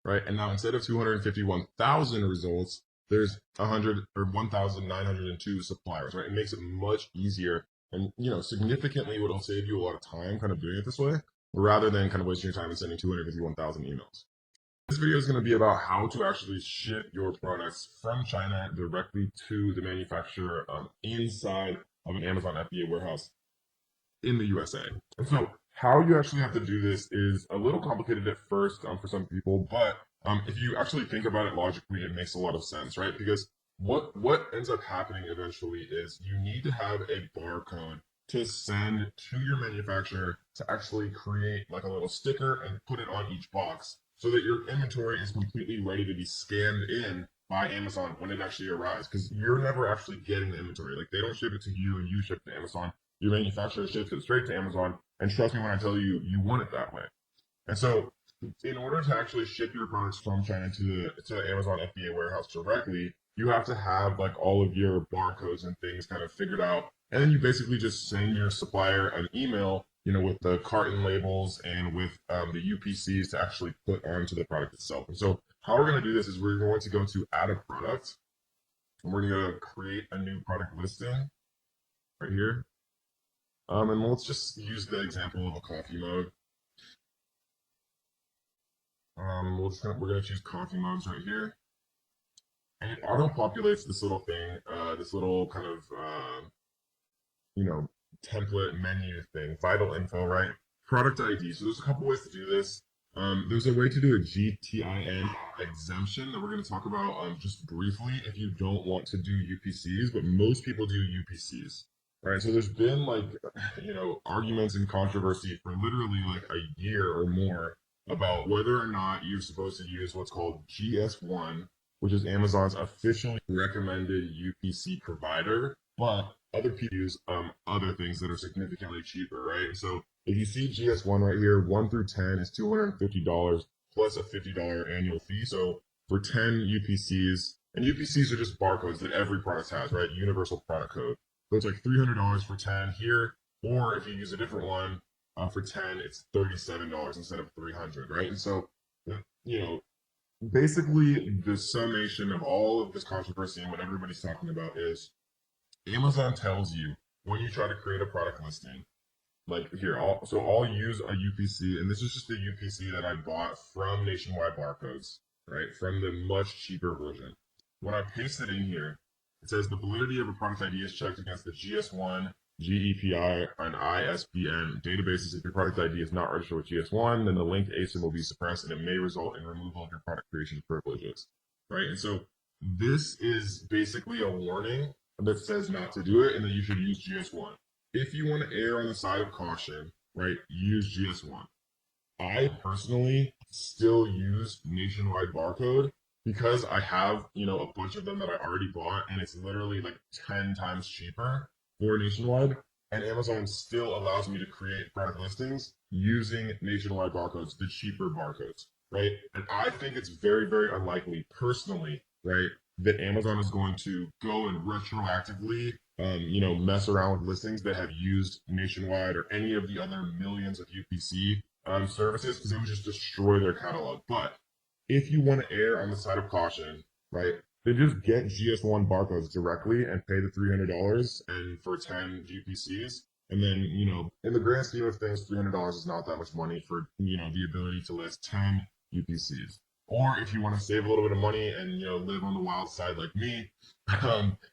A: right? And now instead of 251,000 results, there's 100 or 1,902 suppliers, right? It makes it much easier, and significantly what will save you a lot of time kind of doing it this way, rather than kind of wasting your time and sending 251,000 emails. This video is going to be about how to actually ship your products from China directly to the manufacturer inside of an Amazon FBA warehouse in the USA. And so how you actually have to do this is a little complicated at first for some people, but if you actually think about it logically, it makes a lot of sense, right? Because what ends up happening eventually is you need to have a barcode to send to your manufacturer to actually create like a little sticker and put it on each box so that your inventory is completely ready to be scanned in by Amazon when it actually arrives. Because you're never actually getting the inventory. Like they don't ship it to you and you ship it to Amazon. Your manufacturer ships it straight to Amazon. And trust me when I tell you, you want it that way. And so in order to actually ship your products from China to the Amazon FBA warehouse directly, you have to have like all of your barcodes and things kind of figured out. And then you basically just send your supplier an email, with the carton labels and with the UPCs to actually put onto the product itself. And so how we're going to do this is we're going to go to add a product, and we're going to create a new product listing right here. And let's just use the example of a coffee mug. We're gonna choose coffee mugs right here, and it auto populates this little thing, this little kind of you know template menu thing, vital info, right? Product ID. So there's a couple ways to do this. There's a way to do a GTIN exemption that we're going to talk about just briefly if you don't want to do UPCs, but most people do UPCs, right? So there's been like, arguments and controversy for literally like a year or more about whether or not you're supposed to use what's called GS1, which is Amazon's officially recommended UPC provider, but other people use other things that are significantly cheaper, right? So if you see GS1 right here, 1 through 10 is $250 plus a $50 annual fee. So for 10 UPCs, and UPCs are just barcodes that every product has, right? Universal product code. So it's like $300 for 10 here, or if you use a different one for 10, it's $37 instead of $300, right? And so, basically the summation of all of this controversy and what everybody's talking about is Amazon tells you when you try to create a product listing, like here, I'll use a UPC, and this is just the UPC that I bought from Nationwide Barcodes, right? From the much cheaper version. When I paste it in here, it says the validity of a product ID is checked against the GS1, GEPI, and ISBN databases. If your product ID is not registered with GS1, then the linked ASIN will be suppressed, and it may result in removal of your product creation privileges, right? And so this is basically a warning that says not to do it and that you should use GS1. If you want to err on the side of caution, right, use GS1. I personally still use Nationwide Barcode because I have, a bunch of them that I already bought, and it's literally like 10 times cheaper for Nationwide. And Amazon still allows me to create product listings using Nationwide barcodes, the cheaper barcodes, right? And I think it's very, very unlikely, personally, right, that Amazon is going to go and retroactively, mess around with listings that have used Nationwide or any of the other millions of UPC services, because it would just destroy their catalog. But if you want to err on the side of caution, right, then just get GS1 barcodes directly and pay the $300 and for 10 UPCs. And then, in the grand scheme of things, $300 is not that much money for, the ability to list 10 UPCs. Or if you want to save a little bit of money and live on the wild side like me,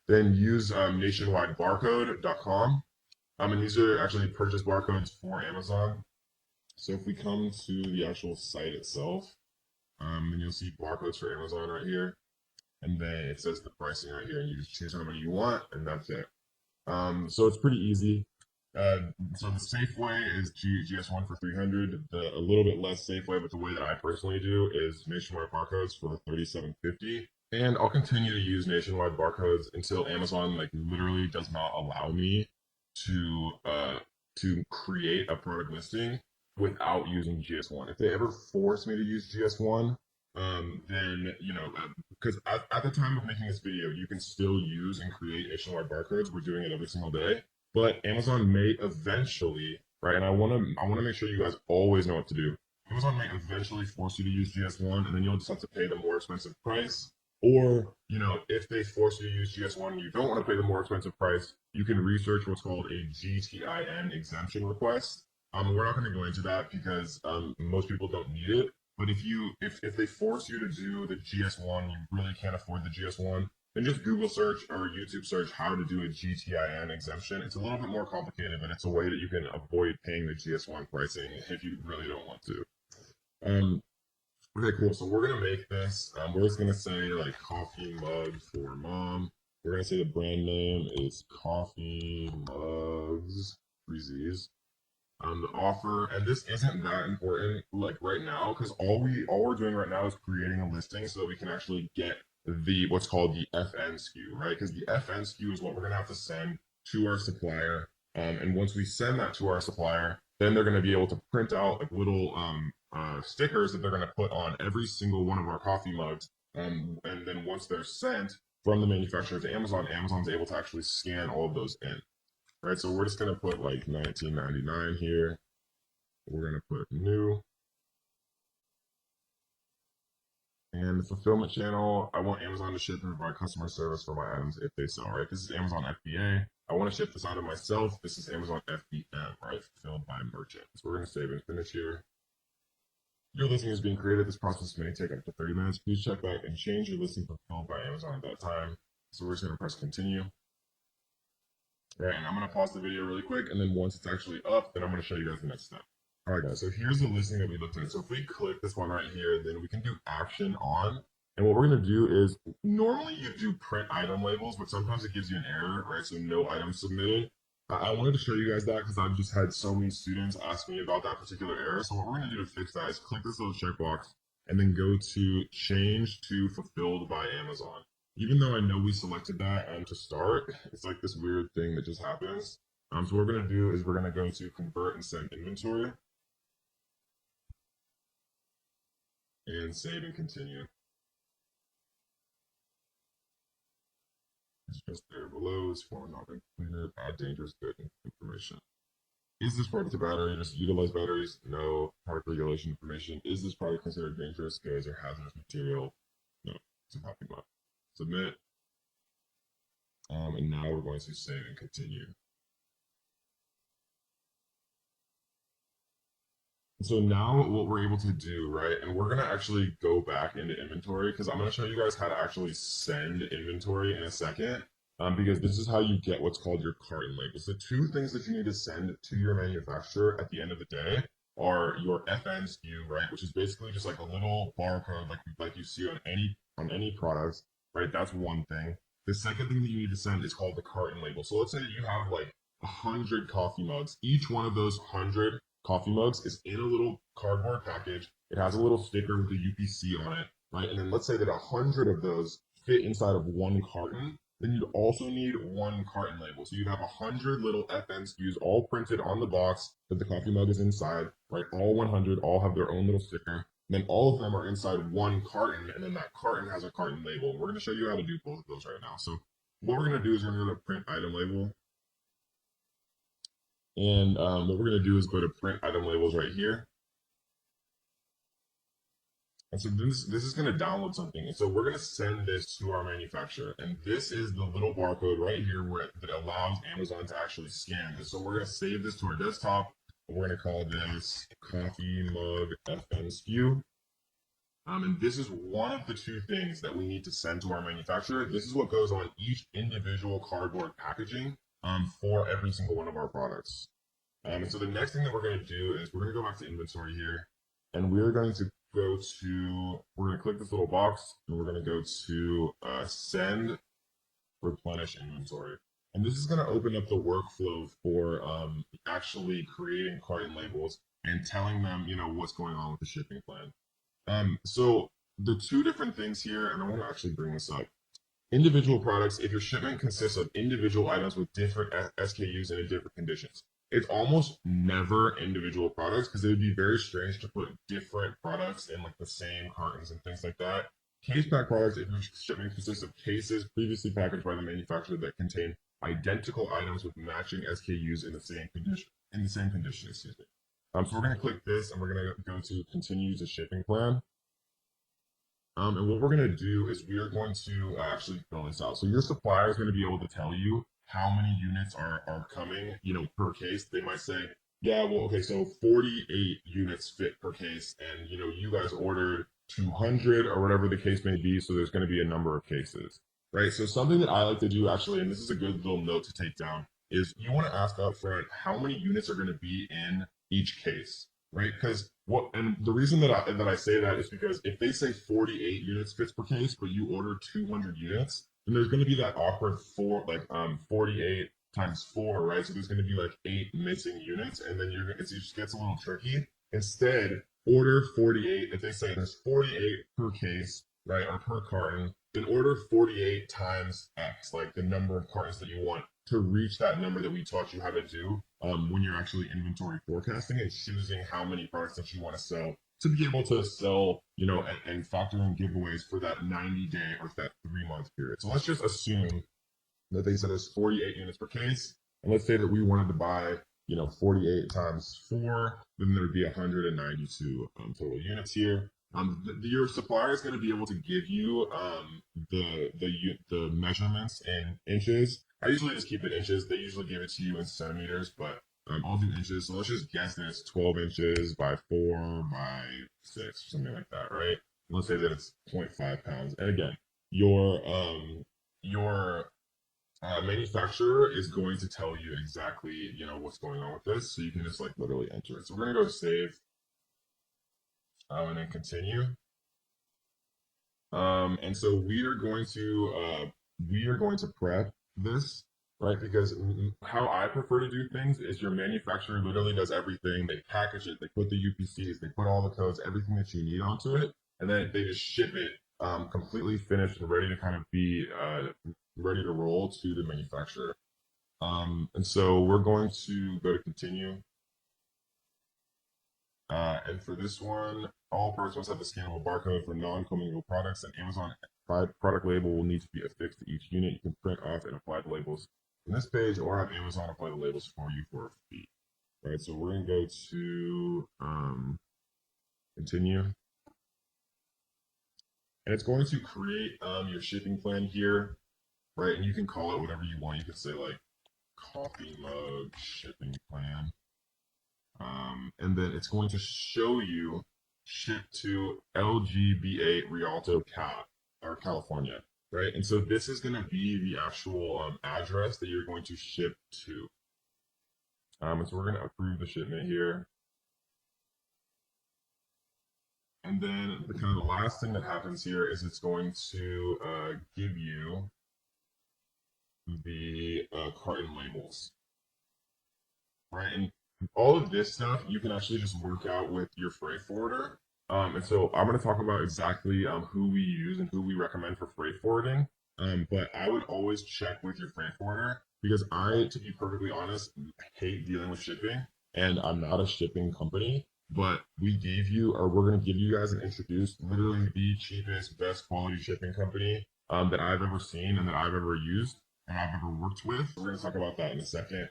A: then use nationwidebarcode.com. And these are actually purchase barcodes for Amazon. So if we come to the actual site itself, then you'll see barcodes for Amazon right here, and then it says the pricing right here, and you just choose how many you want, and that's it. So it's pretty easy. So the safe way is GS1 for 300. A little bit less safe way, but the way that I personally do is nationwide barcodes for 37.50. And I'll continue to use nationwide barcodes until Amazon like literally does not allow me to create a product listing without using GS1. If they ever force me to use GS1, then because at the time of making this video, you can still use and create nationwide barcodes. We're doing it every single day, but Amazon may eventually, right? And I want to make sure you guys always know what to do. Amazon may eventually force you to use GS1, and then you'll just have to pay the more expensive price. Or, if they force you to use GS1 and you don't want to pay the more expensive price, you can research what's called a GTIN exemption request. We're not going to go into that because most people don't need it. But if they force you to do the GS1, you really can't afford the GS1, then just Google search or YouTube search how to do a GTIN exemption. It's a little bit more complicated, but it's a way that you can avoid paying the GS1 pricing if you really don't want to. Okay, cool. So we're gonna make this. We're just gonna say like coffee mug for mom. We're gonna say the brand name is Coffee Mugs, Freezies. The offer, and this isn't that important like right now because all we're doing right now is creating a listing so that we can actually get the what's called the FN SKU, right? Because the FN SKU is what we're gonna have to send to our supplier. And once we send that to our supplier, then they're gonna be able to print out like little stickers that they're gonna put on every single one of our coffee mugs. And then once they're sent from the manufacturer to Amazon, Amazon's able to actually scan all of those in. Right, so we're just gonna put like 19.99 here. We're gonna put new. And the fulfillment channel, I want Amazon to ship and provide customer service for my items if they sell, right? This is Amazon FBA. I want to ship this item myself. This is Amazon FBM, right? Fulfilled by merchant. So we're gonna save and finish here. Your listing is being created. This process may take up to 30 minutes. Please check back and change your listing fulfilled by Amazon at that time. So we're just gonna press continue. Right, and I'm going to pause the video really quick, and then once it's actually up, then I'm going to show you guys the next step. All right, guys, so here's the listing that we looked at. So if we click this one right here, then we can do action on. And what we're going to do is, normally you do print item labels, but sometimes it gives you an error, right? So no items submitted. I wanted to show you guys that because I've just had so many students ask me about that particular error. So what we're going to do to fix that is click this little checkbox and then go to change to fulfilled by Amazon. Even though I know we selected that to start, it's like this weird thing that just happens. So what we're going to do is we're going to go to convert and send inventory and save and continue. It's just there below. This form not been completed. Add dangerous good information. Is this product a battery? Just utilize batteries? No. Product regulation information. Is this product considered dangerous goods or hazardous material? No. It's a coffee mug. Submit. And now we're going to save and continue. So now what we're able to do, right, and we're going to actually go back into inventory because I'm going to show you guys how to actually send inventory in a second because this is how you get what's called your carton labels. The two things that you need to send to your manufacturer at the end of the day are your FN SKU, right, which is basically just like a little barcode like you see on any product, right? That's one thing. The second thing that you need to send is called the carton label. So let's say that you have like 100 coffee mugs. Each one of those 100 coffee mugs is in a little cardboard package. It has a little sticker with the UPC on it, right? And then let's say that 100 of those fit inside of one carton. Then you'd also need one carton label. So you'd have 100 little FN SKUs all printed on the box that the coffee mug is inside, right? All 100 all have their own little sticker. And then all of them are inside one carton, and then that carton has a carton label. We're going to show you how to do both of those right now. So what we're going to do is we're going to go to print item label. And what we're going to do is go to print item labels right here. And so this is going to download something. And so we're going to send this to our manufacturer. And this is the little barcode right here that allows Amazon to actually scan this. So we're going to save this to our desktop. We're going to call this coffee mug FN SKU. And this is one of the two things that we need to send to our manufacturer. This is what goes on each individual cardboard packaging for every single one of our products. And so the next thing that we're going to do is we're going to go back to inventory here, and we're going to we're going to click this little box, and we're going to go to send replenish inventory. And this is going to open up the workflow for actually creating carton labels and telling them, what's going on with the shipping plan. So the two different things here, and I want to actually bring this up. Individual products, if your shipment consists of individual items with different SKUs and in different conditions, it's almost never individual products because it would be very strange to put different products in like the same cartons and things like that. Case pack products, if your shipment consists of cases previously packaged by the manufacturer that contain identical items with matching SKUs in the same condition, excuse me. So we're going to click this and we're going to go to continue to shipping plan. And what we're going to do is we are going to actually fill this out. So your supplier is going to be able to tell you how many units are coming, per case. They might say, yeah, well, okay, so 48 units fit per case, and you guys ordered 200 or whatever the case may be. So there's going to be a number of cases, right? So something that I like to do actually, and this is a good little note to take down, is you want to ask up front how many units are going to be in each case, right? Because and the reason that I say that is because if they say 48 units fits per case, but you order 200 units, then there's going to be that awkward 48 times 4, right? So there's going to be like 8 missing units, and then it just gets a little tricky. Instead, order 48. If they say there's 48 per case, right, or per carton, then order 48 times X, like the number of cartons that you want to reach that number that we taught you how to do when you're actually inventory forecasting and choosing how many products that you want to sell to be able to sell, and factor in giveaways for that 90-day or that 3-month period. So let's just assume that they said there's 48 units per case, and let's say that we wanted to buy, 48 times 4, then there would be 192 total units here. Your supplier is going to be able to give you the measurements in inches. I usually just keep it inches. They usually give it to you in centimeters, but I'll do inches. So let's just guess that it's 12 inches by 4 by 6, something like that, right? And let's say that it's 0.5 pounds. And again, your manufacturer is going to tell you exactly, what's going on with this. So you can just like literally enter it. So we're going to go save and then continue. And so we are going to prep this, right? Because how I prefer to do things is your manufacturer literally does everything. They package it, they put the UPCs, they put all the codes, everything that you need onto it, and then they just ship it completely finished and ready to kind of be ready to roll to the manufacturer. And so we're going to go to continue. And for this one, all products must have a scannable barcode for non-commingled products. An Amazon product label will need to be affixed to each unit. You can print off and apply the labels on this page, or have Amazon apply the labels for you for a fee. All right, so we're going to go to continue. And it's going to create your shipping plan here, right? And you can call it whatever you want. You can say like coffee mug shipping plan. And then it's going to show you ship to LGBA Rialto, California, right? And so this is going to be the actual address that you're going to ship to. And so we're going to approve the shipment here. And then the kind of the last thing that happens here is it's going to give you the carton labels, right? And all of this stuff you can actually just work out with your freight forwarder. And so I'm going to talk about exactly who we use and who we recommend for freight forwarding. But I would always check with your freight forwarder because to be perfectly honest, hate dealing with shipping, and I'm not a shipping company. But we're going to give you guys and introduce literally the cheapest, best quality shipping company that I've ever seen and that I've ever used and I've ever worked with. We're going to talk about that in a second.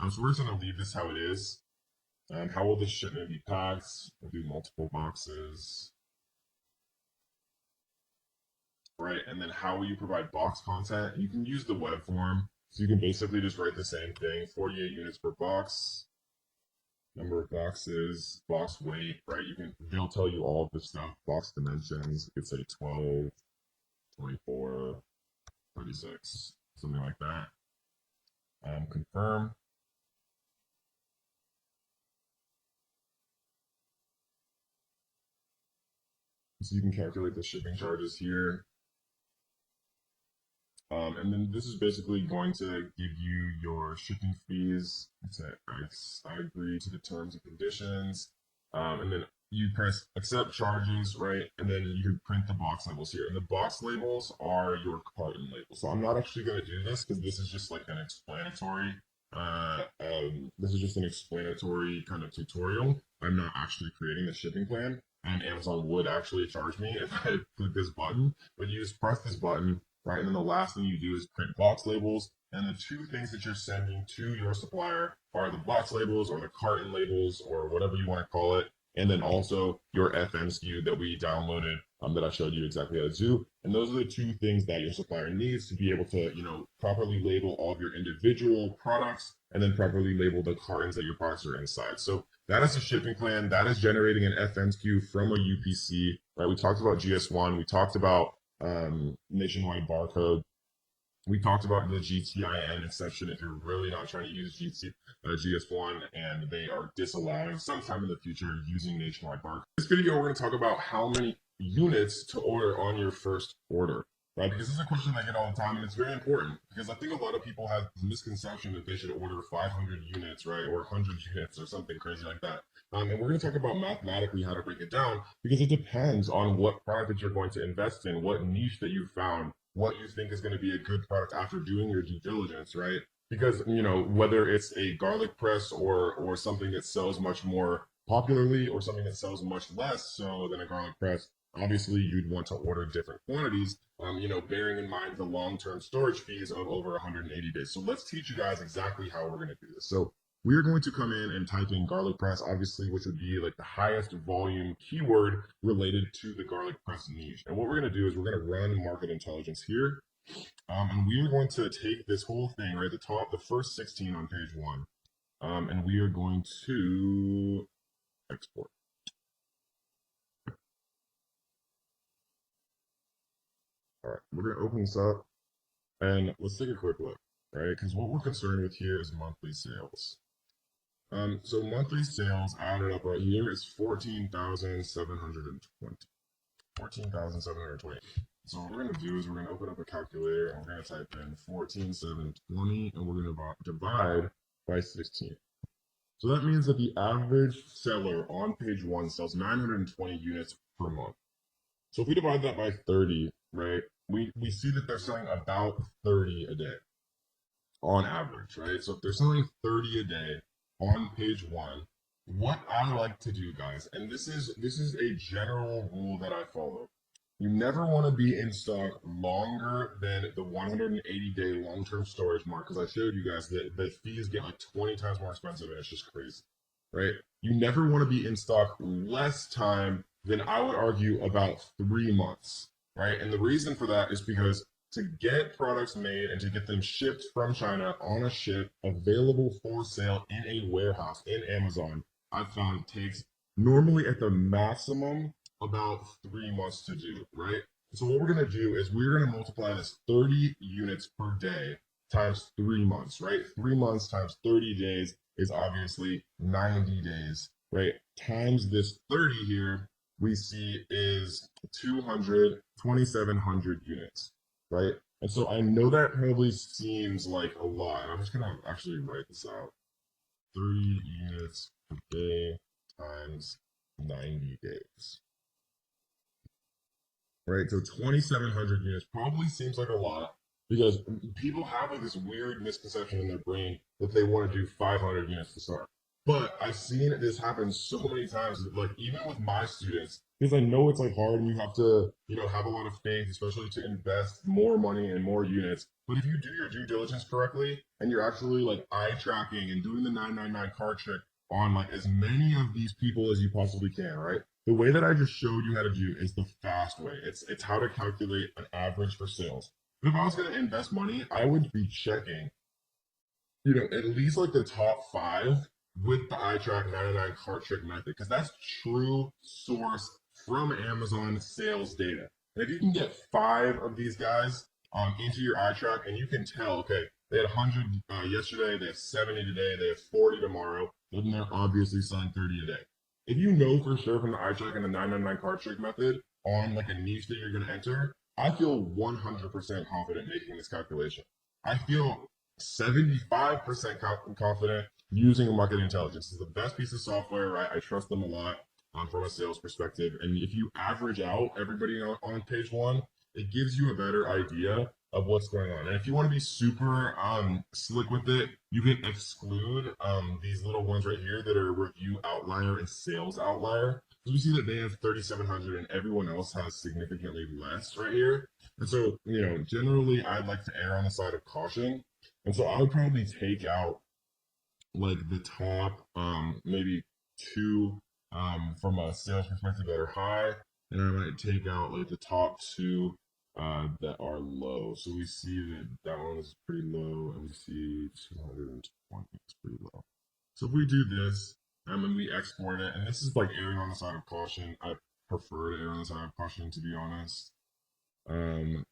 A: So we're just going to leave this how it is. How will this shipment be packed? We'll do multiple boxes. Right, and then how will you provide box content? You can use the web form. So you can basically just write the same thing, 48 units per box, number of boxes, box weight, right? They'll tell you all of this stuff, box dimensions. You could say 12, 24, 36, something like that. Confirm. So you can calculate the shipping charges here. And then this is basically going to give you your shipping fees. Say, I agree to the terms and conditions. And then you press accept charges, right? And then you can print the box labels here. And the box labels are your carton labels. So I'm not actually going to do this because this is just like an explanatory. This is just an explanatory kind of tutorial. I'm not actually creating the shipping plan, and Amazon would actually charge me if I click this button. But you just press this button, right? And then the last thing you do is print box labels. And the two things that you're sending to your supplier are the box labels or the carton labels or whatever you want to call it. And then also your FN SKU that we downloaded that I showed you exactly how to do. And those are the two things that your supplier needs to be able to, properly label all of your individual products and then properly label the cartons that your products are inside. So that is a shipping plan. That is generating an FN SKU from a UPC, right? We talked about GS1. We talked about nationwide barcode. We talked about the GTIN exception if you're really not trying to use GS1 and they are disallowing sometime in the future using nationwide barcode. In this video, we're going to talk about how many units to order on your first order, right? Because this is a question I get all the time, and it's very important because I think a lot of people have the misconception that they should order 500 units, right? Or 100 units or something crazy like that. And we're going to talk about mathematically how to break it down because it depends on what product that you're going to invest in, what niche that you found, what you think is going to be a good product after doing your due diligence, right? Because, whether it's a garlic press or something that sells much more popularly or something that sells much less so than a garlic press, obviously you'd want to order different quantities, bearing in mind the long-term storage fees of over 180 days. So let's teach you guys exactly how we're going to do this. So we're going to come in and type in garlic press, obviously, which would be like the highest volume keyword related to the garlic press niche. And what we're going to do is we're going to run market intelligence here. And we are going to take this whole thing, right, the first 16 on page 1, and we are going to export. All right, we're going to open this up, and let's take a quick look, right? Because what we're concerned with here is monthly sales. So monthly sales added up right here is 14,720. 14,720. So what we're going to do is we're going to open up a calculator and we're going to type in 14,720 and we're going to divide by 16. So that means that the average seller on page 1 sells 920 units per month. So if we divide that by 30, right, we see that they're selling about 30 a day on average, right? So if they're selling 30 a day on page 1, what I like to do, guys, and this is a general rule that I follow. You never want to be in stock longer than the 180-day long-term storage mark, because I showed you guys that the fees get like 20 times more expensive, and it's just crazy, right? You never want to be in stock less time than, I would argue, about 3 months, right? And the reason for that is because to get products made and to get them shipped from China on a ship available for sale in a warehouse in Amazon, I've found takes normally at the maximum about 3 months to do, right? So what we're going to do is we're going to multiply this 30 units per day times 3 months, right? 3 months times 30 days is obviously 90 days, right? Times this 30 here, we see is 2,700 units, right? And so I know that probably seems like a lot. I'm just going to actually write this out. 30 units per day times 90 days. Right, so 2,700 units probably seems like a lot because people have like this weird misconception in their brain that they want to do 500 units to start. But I've seen this happen so many times, like even with my students, because I know it's like hard and you have to, have a lot of faith, especially to invest more money and more units. But if you do your due diligence correctly and you're actually like eye tracking and doing the 999 card trick on like as many of these people as you possibly can, right? The way that I just showed you how to do is the fast way. It's how to calculate an average for sales. But if I was going to invest money, I would be checking, at least like the top 5 with the iTrack 99 cart trick method, because that's true source from Amazon sales data. And if you can get 5 of these guys into your iTrack and you can tell, okay, they had 100 yesterday, they have 70 today, they have 40 tomorrow, then they're obviously selling 30 a day. If you know for sure from the iTrack and the 999 card trick method on like a niche that you're going to enter, I feel 100% confident making this calculation. I feel 75% confident using market intelligence. It's the best piece of software, right? I trust them a lot from a sales perspective. And if you average out everybody on page one, it gives you a better idea of what's going on. And if you want to be super slick with it, you can exclude these little ones right here that are review outlier and sales outlier. So we see that they have 3,700 and everyone else has significantly less right here. And so, generally I'd like to err on the side of caution. And so I would probably take out like the top maybe two from a sales perspective that are high, and I might take out like the top two that are low. So we see that that one is pretty low, and we see 220 is pretty low. So if we do this, and we export it, and this is like erring on the side of caution. I prefer to err on the side of caution, to be honest.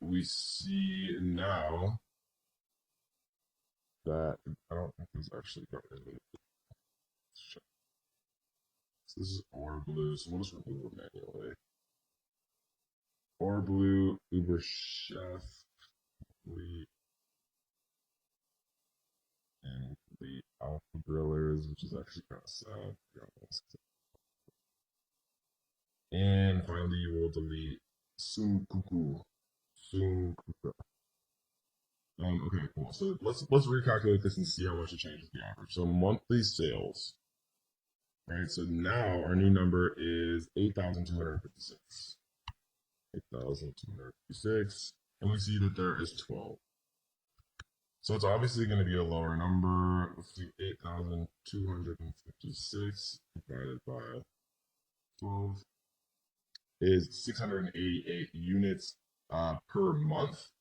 A: We see now that I don't think this actually got rid of it. So this is or blue, so we'll just remove it manually. Or blue, Uber Chef, Fleet, and Fleet Alpha Grillers, which is actually kind of sad. And finally, you will delete Sum Kuku. Sum Kuku. Okay, cool. So let's recalculate this and see how much it changes the average. So monthly sales, right? So now our new number is 8,256. 8,256, and we see that there is 12. So it's obviously going to be a lower number. Let's see, 8,256 divided by 12 is 688 units per month.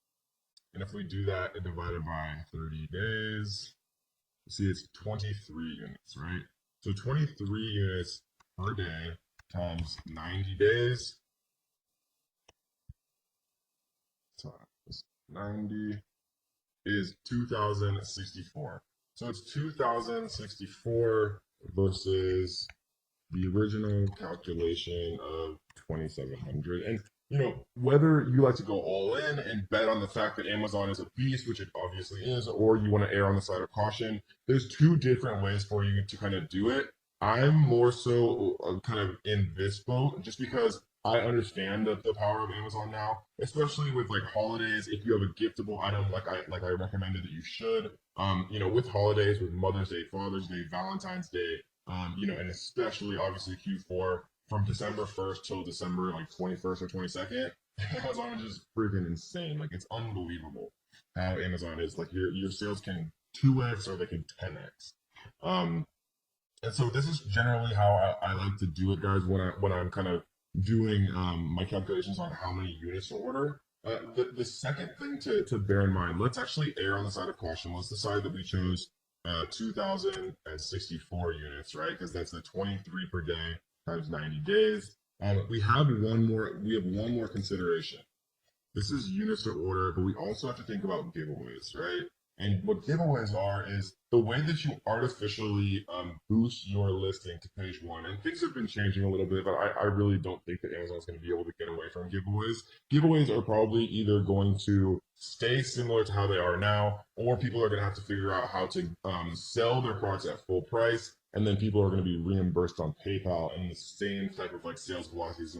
A: And if we do that and divide it by 30 days, you see it's 23 units, right? So 23 units per day times 90 days times 90 is 2,064. So it's 2,064 versus the original calculation of 2,700. And whether you like to go all in and bet on the fact that Amazon is a beast, which it obviously is, or you want to err on the side of caution, there's two different ways for you to kind of do it. I'm more so kind of in this boat just because I understand the power of Amazon now, especially with like holidays. If you have a giftable item, like I recommended that you should, with holidays, with Mother's Day, Father's Day, Valentine's Day, and especially obviously Q4 from December 1st till December like 21st or 22nd, Amazon is just freaking insane. Like it's unbelievable how Amazon is. Like your sales can 2x or they can 10x. And so this is generally how I like to do it, guys, when I'm kind of doing my calculations on how many units to order. The second thing to bear in mind, let's actually err on the side of caution. Let's decide that we chose 2,064 units, right? Because that's the 23 per day times 90 days. We have one more consideration. This is units to order, but we also have to think about giveaways, right? And what giveaways are is the way that you artificially boost your listing to page one. And things have been changing a little bit, but I really don't think that Amazon's going to be able to get away from giveaways. Giveaways are probably either going to stay similar to how they are now, or people are going to have to figure out how to sell their products at full price. And then people are going to be reimbursed on PayPal, and the same type of like sales velocity is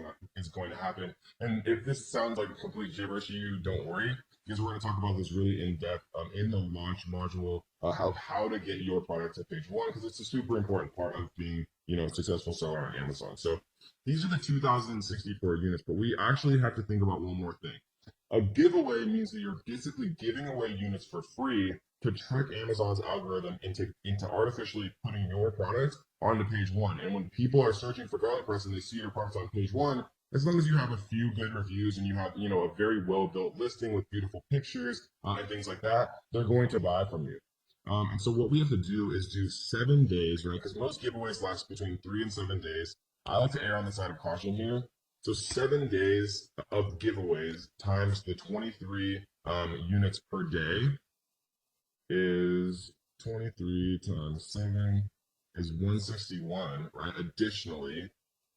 A: going to happen. And if this sounds like complete gibberish to you, don't worry, because we're going to talk about this really in depth in the launch module, how to get your product to page one, because it's a super important part of being a successful seller on Amazon. So these are the 2,064 units, but we actually have to think about one more thing. A giveaway means that you're basically giving away units for free to trick Amazon's algorithm into artificially putting your product onto page one. And when people are searching for garlic press and they see your product on page one, as long as you have a few good reviews and you have a very well built listing with beautiful pictures and things like that, they're going to buy from you. And so what we have to do is do 7 days, right? Because most giveaways last between 3 and 7 days. I like to err on the side of caution here. So 7 days of giveaways times the 23 units per day is 23 times 7 is 161, right? Additionally,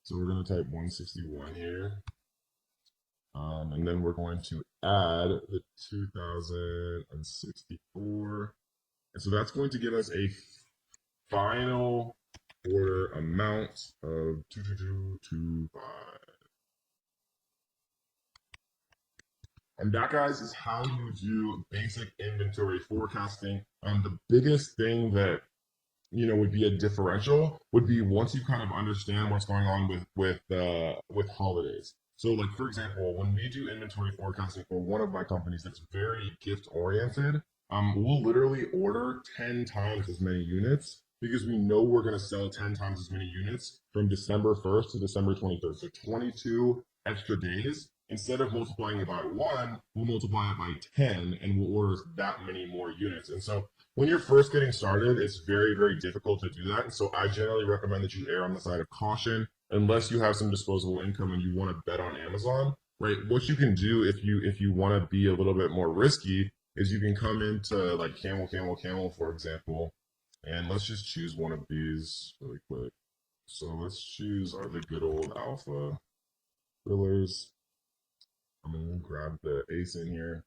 A: so we're going to type 161 here. And then we're going to add the 2064. And so that's going to give us a final order amount of 22225. And that, guys, is how you do basic inventory forecasting. The biggest thing that would be a differential would be once you kind of understand what's going on with holidays. So, like for example, when we do inventory forecasting for one of my companies that's very gift oriented, we'll literally order 10 times as many units because we know we're going to sell 10 times as many units from December 1st to December 23rd. So 22 extra days. Instead of multiplying it by 1, we'll multiply it by 10 and we'll order that many more units. And so when you're first getting started, it's very, very difficult to do that. And so I generally recommend that you err on the side of caution unless you have some disposable income and you want to bet on Amazon, right? What you can do if you want to be a little bit more risky is you can come into like camel, for example, and let's just choose one of these really quick. So let's choose the good old alpha fillers. I'm gonna grab the ace in here.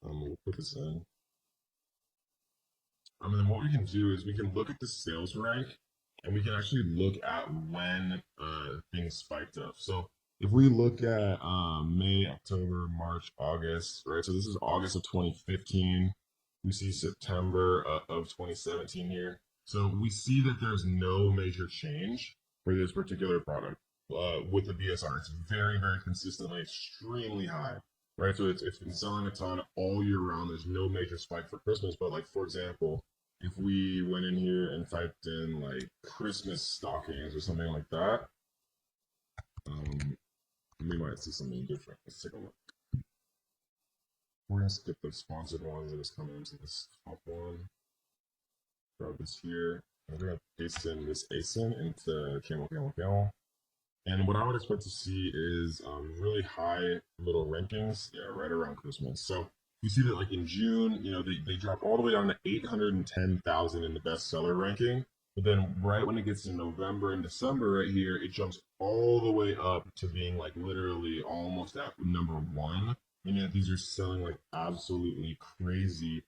A: We'll put this in. And then what we can do is we can look at the sales rank and we can actually look at when things spiked up. So if we look at May, October, March, August, right? So this is August of 2015. We see September of 2017 here. So we see that there's no major change for this particular product with the BSR. It's very, very consistently extremely high, right? So it's been selling a ton all year round. There's no major spike for Christmas. But like, for example, if we went in here and typed in like Christmas stockings or something like that, we might see something different. Let's take a look. We're gonna skip the sponsored ones and just come into this top one. Grab this here. And we're gonna paste in this ASIN into camel. And what I would expect to see is really high little rankings, right around Christmas. So you see that like in June, they drop all the way down to 810,000 in the bestseller ranking. But then right when it gets to November and December right here, it jumps all the way up to being like literally almost at number one. Meaning that these are selling like absolutely crazy.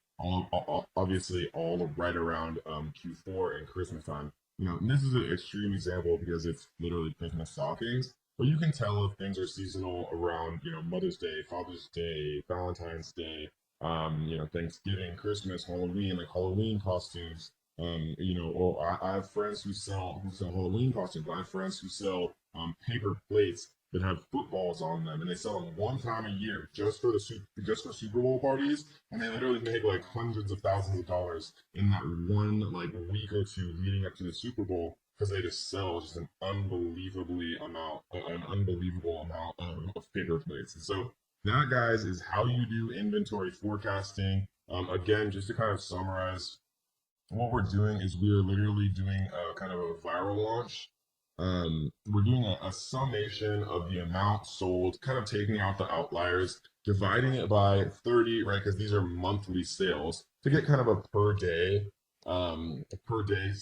A: Obviously all right around Q4 and Christmas time. And this is an extreme example because it's literally Christmas stockings. But you can tell if things are seasonal around, Mother's Day, Father's Day, Valentine's Day, Thanksgiving, Christmas, Halloween, like Halloween costumes. Or I have friends who sell Halloween costumes. I have friends who sell paper plates that have footballs on them, and they sell them one time a year just for Super Bowl parties, and they literally make like hundreds of thousands of dollars in that one like week or two leading up to the Super Bowl because they just sell just an unbelievable amount of paper plates. And so that, guys, is how you do inventory forecasting. Again, just to kind of summarize, what we're doing is we are literally doing a kind of a viral launch. We're doing a summation of the amount sold, kind of taking out the outliers, dividing it by 30, right? Because these are monthly sales to get kind of a per day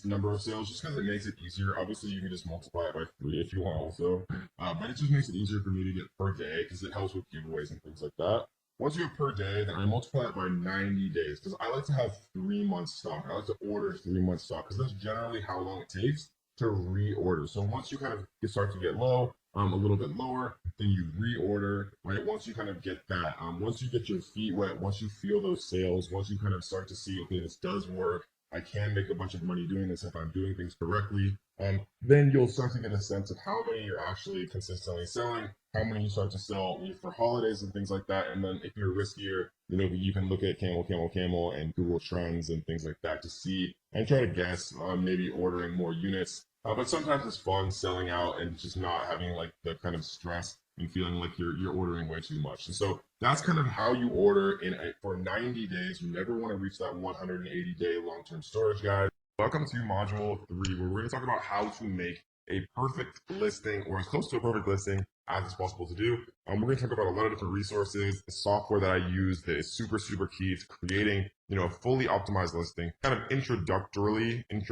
A: number of sales, just because it makes it easier. Obviously, you can just multiply it by 3 if you want also, but it just makes it easier for me to get per day because it helps with giveaways and things like that. Once you have per day, then I multiply it by 90 days because I like to have 3 months stock. I like to order 3 months stock because that's generally how long it takes to reorder. So once you kind of start to get low, a little bit lower, then you reorder, right? Once you kind of get that, once you get your feet wet, once you feel those sales, once you kind of start to see, okay, this does work, I can make a bunch of money doing this if I'm doing things correctly, then you'll start to get a sense of how many you're actually consistently selling, how many you start to sell for holidays and things like that. And then if you're riskier, you can look at camel and Google Trends and things like that to see and try to guess maybe ordering more units. But sometimes it's fun selling out and just not having like the kind of stress and feeling like you're ordering way too much. And so that's kind of how you order for 90 days. You never want to reach that 180-day long-term storage, guys. Welcome to module 3, where we're going to talk about how to make a perfect listing, or as close to a perfect listing as it's possible to do. We're going to talk about a lot of different resources, the software that I use that is super, super key to creating, a fully optimized listing, kind of introductorily in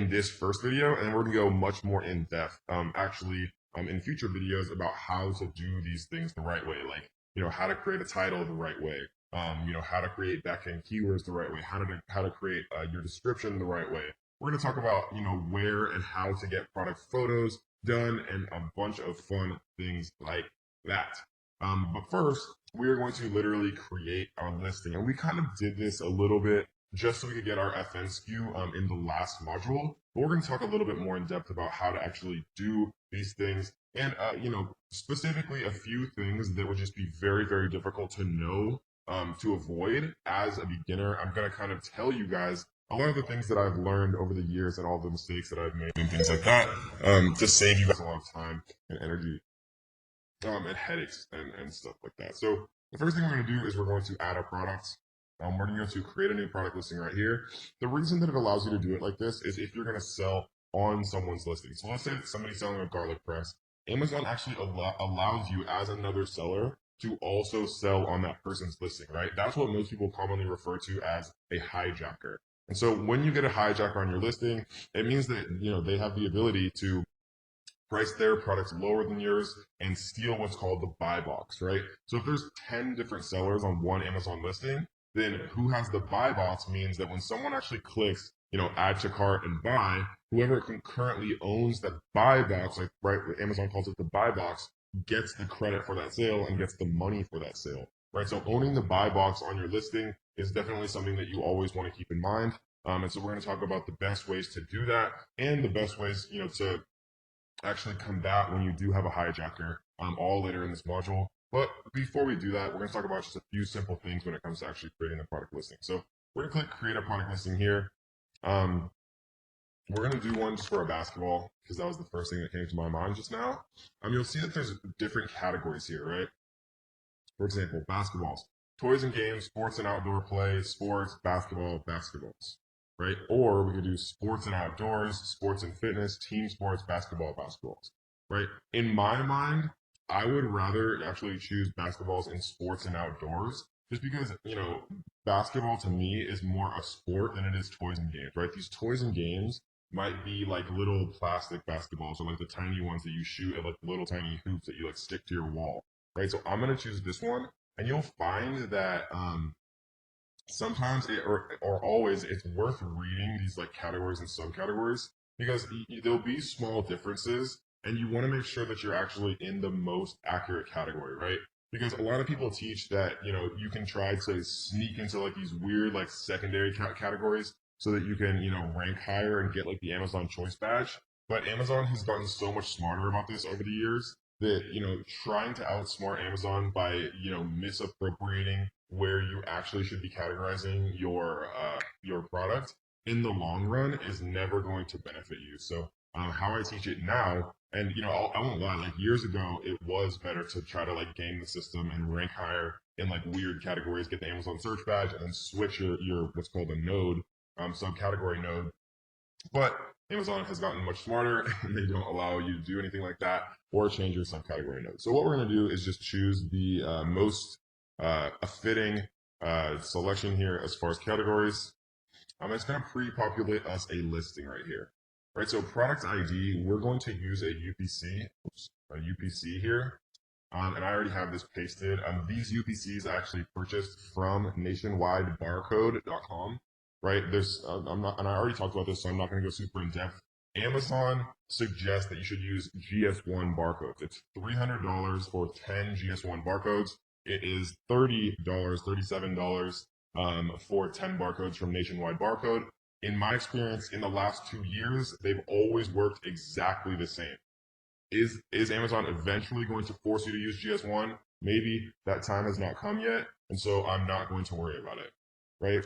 A: this first video, and we're going to go much more in depth, actually in future videos about how to do these things the right way, like how to create a title the right way, how to create backend keywords the right way, how to create your description the right way. We're going to talk about where and how to get product photos done and a bunch of fun things like that. But first, we're going to literally create our listing, and we kind of did this a little bit just so we could get our FN SKU in the last module. But we're going to talk a little bit more in depth about how to actually do these things, and specifically a few things that would just be very, very difficult to know, to avoid as a beginner. I'm going to kind of tell you guys a lot of the things that I've learned over the years and all the mistakes that I've made and things like that, to save you guys a lot of time and energy, and headaches and stuff like that. So the first thing we're going to do is we're going to add a product. We're going to create a new product listing right here. The reason that it allows you to do it like this is if you're going to sell on someone's listing. So let's say that somebody's selling a garlic press. Amazon actually allows you as another seller to also sell on that person's listing, right? That's what most people commonly refer to as a hijacker. And so when you get a hijacker on your listing, it means that they have the ability to price their products lower than yours and steal what's called the buy box, right? So if there's 10 different sellers on one Amazon listing, then who has the buy box means that when someone actually clicks, add to cart and buy, whoever concurrently owns that buy box, like right, Amazon calls it the buy box, gets the credit for that sale and gets the money for that sale, right? So owning the buy box on your listing is definitely something that you always want to keep in mind. And so we're going to talk about the best ways to do that and the best ways, to actually combat when you do have a hijacker, all later in this module. But before we do that, we're going to talk about just a few simple things when it comes to actually creating a product listing. So we're going to click create a product listing here. We're going to do one just for a basketball because that was the first thing that came to my mind just now. You'll see that there's different categories here, right? For example, basketballs, toys and games, sports and outdoor play, sports, basketball, basketballs, right? Or we could do sports and outdoors, sports and fitness, team sports, basketball, basketballs, right? In my mind, I would rather actually choose basketballs in sports and outdoors just because, basketball to me is more a sport than it is toys and games, right? These toys and games might be like little plastic basketballs or like the tiny ones that you shoot at like little tiny hoops that you like stick to your wall, right? So I'm going to choose this one, and you'll find that sometimes or always it's worth reading these like categories and subcategories because there'll be small differences, and you want to make sure that you're actually in the most accurate category, right? Because a lot of people teach that you can try to sneak into like these weird like secondary categories so that you can rank higher and get like the Amazon Choice badge. But Amazon has gotten so much smarter about this over the years that trying to outsmart Amazon by misappropriating where you actually should be categorizing your product in the long run is never going to benefit you. So how I teach it now, and I won't lie, like years ago, it was better to try to like game the system and rank higher in like weird categories, get the Amazon search badge, and then switch your what's called a node, subcategory node. But Amazon has gotten much smarter and they don't allow you to do anything like that or change your subcategory node. So what we're going to do is just choose the most a fitting selection here as far as categories. It's going to pre-populate us a listing right here. Right, so product ID, we're going to use a UPC here. And I already have this pasted. These UPCs I actually purchased from nationwidebarcode.com. Right, there's I'm not, and I already talked about this, so I'm not going to go super in depth. Amazon suggests that you should use GS1 barcodes. It's $300 for 10 GS1 barcodes. It is $37 for 10 barcodes from Nationwide Barcode. In my experience, in the last 2 years, they've always worked exactly the same. Is Amazon eventually going to force you to use GS1? Maybe that time has not come yet, and so I'm not going to worry about it, right?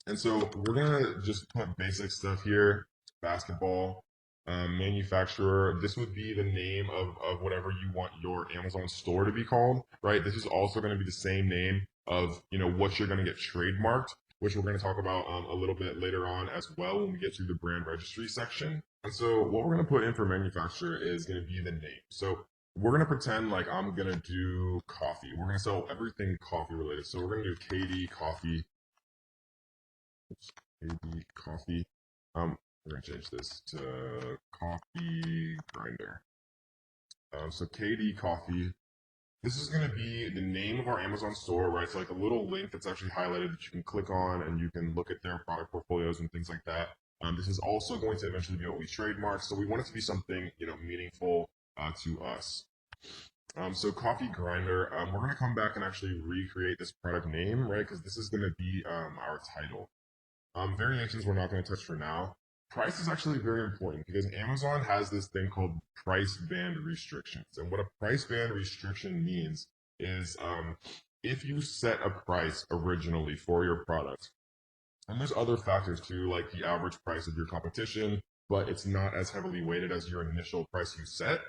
A: And so we're gonna just put basic stuff here. Basketball, manufacturer. This would be the name of whatever you want your Amazon store to be called, right? This is also going to be the same name of what you're going to get trademarked, which we're going to talk about a little bit later on as well when we get to the brand registry section. And so what we're going to put in for manufacturer is going to be the name. So we're going to pretend like I'm going to do coffee. We're going to sell everything coffee related. So we're going to do KD Coffee. KD Coffee. We're going to change this to Coffee Grinder. So KD Coffee. This is going to be the name of our Amazon store, right? So like a little link that's actually highlighted that you can click on and you can look at their product portfolios and things like that. This is also going to eventually be what we trademark. So we want it to be something, meaningful to us. So Coffee Grinder, we're going to come back and actually recreate this product name, right? Because this is going to be our title. Variations we're not going to touch for now. Price is actually very important because Amazon has this thing called price band restrictions. And what a price band restriction means is if you set a price originally for your product, and there's other factors too, like the average price of your competition, but it's not as heavily weighted as your initial price you set.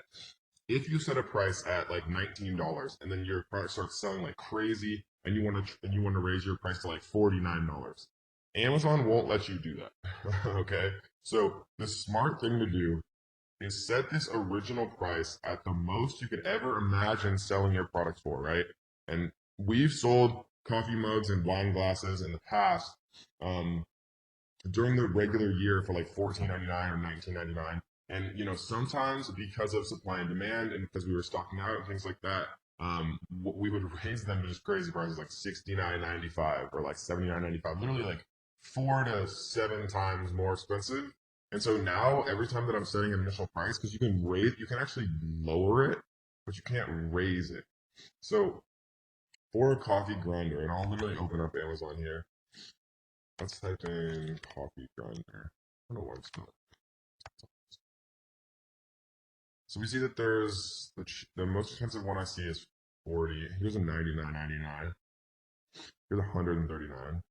A: If you set a price at like $19 and then your product starts selling like crazy and you want to raise your price to like $49, Amazon won't let you do that. Okay? So the smart thing to do is set this original price at the most you could ever imagine selling your products for, right? And we've sold coffee mugs and wine glasses in the past during the regular year for like $14.99 or $19.99. And sometimes because of supply and demand and because we were stocking out and things like that, we would raise them to just crazy prices like $69.95 or like $79.95, literally like 4 to 7 times more expensive. And so now every time that I'm setting an initial price, because you can actually lower it, but you can't raise it. So for a coffee grinder, and I'll literally open up Amazon here. Let's type in coffee grinder. I don't know what it's called. So we see that there's the most expensive one I see is 40. Here's a $99.99. Here's $139.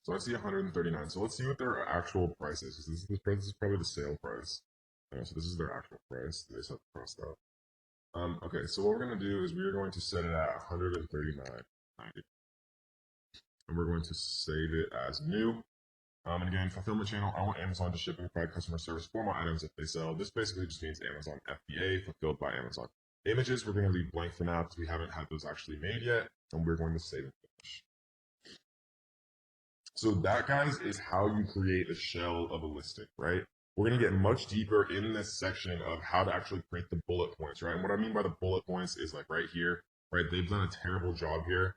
A: So I see $139. So let's see what their actual price is. This is probably the sale price. So this is their actual price. They set the cost out. Okay, so what we're going to do is we are going to set it at $139.90. And we're going to save it as new. And again, fulfillment channel, I want Amazon to ship and provide customer service for my items if they sell. This basically just means Amazon FBA, fulfilled by Amazon. Images, we're going to leave blank for now because we haven't had those actually made yet. And we're going to save and finish. So that, guys, is how you create a shell of a listing, right? We're going to get much deeper in this section of how to actually create the bullet points, right? And what I mean by the bullet points is like right here, right? They've done a terrible job here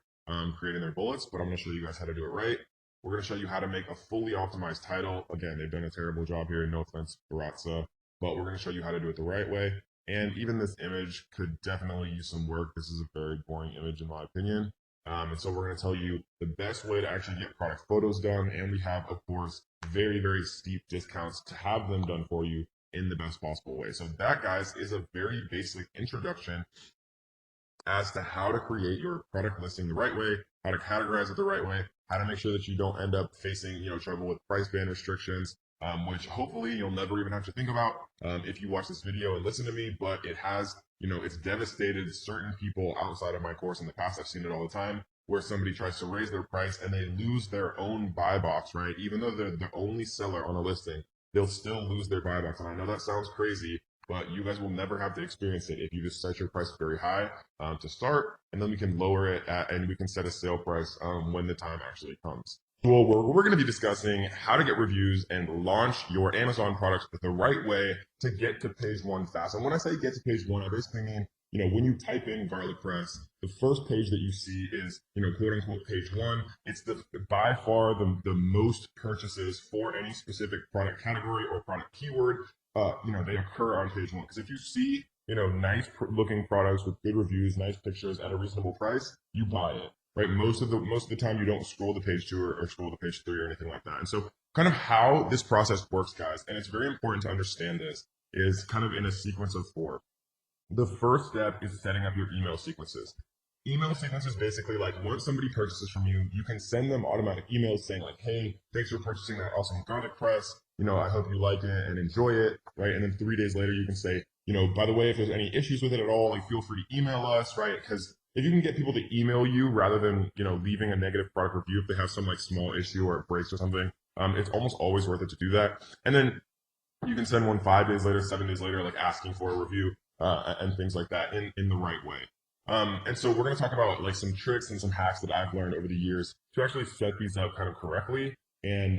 A: creating their bullets, but I'm going to show you guys how to do it right. We're going to show you how to make a fully optimized title. Again, they've done a terrible job here. No offense, Baratza, but we're going to show you how to do it the right way. And even this image could definitely use some work. This is a very boring image in my opinion. And so we're going to tell you the best way to actually get product photos done. And we have, of course, very, very steep discounts to have them done for you in the best possible way. So that, guys, is a very basic introduction as to how to create your product listing the right way, how to categorize it the right way, how to make sure that you don't end up facing, trouble with price band restrictions, which hopefully you'll never even have to think about if you watch this video and listen to me, but it has, it's devastated certain people outside of my course in the past. I've seen it all the time where somebody tries to raise their price and they lose their own buy box, right? Even though they're the only seller on a listing, they'll still lose their buy box. And I know that sounds crazy, but you guys will never have to experience it if you just set your price very high to start, and then we can lower it and we can set a sale price when the time actually comes. Well, we're going to be discussing how to get reviews and launch your Amazon products the right way to get to page 1 fast. And when I say get to page 1, I basically mean, when you type in garlic press, the first page that you see is, quote unquote, page 1. It's by far the most purchases for any specific product category or product keyword. They occur on page 1. Because if you see, nice looking products with good reviews, nice pictures at a reasonable price, you buy it, right? Most of the time you don't scroll to page 2 or scroll to page 3 or anything like that. And so kind of how this process works, guys, and it's very important to understand this, is kind of in a sequence of 4. The first step is setting up your email sequences. Email sequences basically like once somebody purchases from you, you can send them automatic emails saying like, hey, thanks for purchasing that awesome garlic press. I hope you like it and enjoy it, right? And then 3 days later, you can say, by the way, if there's any issues with it at all, feel free to email us, right? Because if you can get people to email you rather than, leaving a negative product review if they have some like small issue or it breaks or something, it's almost always worth it to do that. And then you can send one 5 days later, 7 days later, like asking for a review and things like that in the right way. And so we're going to talk about like some tricks and some hacks that I've learned over the years to actually set these up kind of correctly. and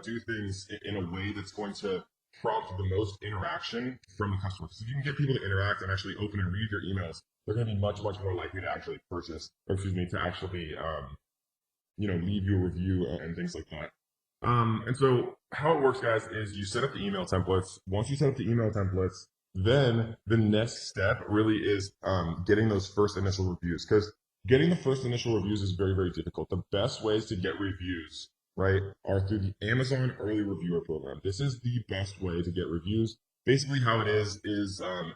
A: do things in a way that's going to prompt the most interaction from the customer. So if you can get people to interact and actually open and read your emails, they're going to be much more likely to actually purchase, or excuse me, to actually leave you a review and things like that. And so how it works, guys, is you set up the email templates. Once you set up the email templates, then the next step really is getting those first initial reviews, because getting the first initial reviews is very difficult. The best ways to get reviews, right, are through the Amazon Early Reviewer program. This is the best way to get reviews. Basically, how it is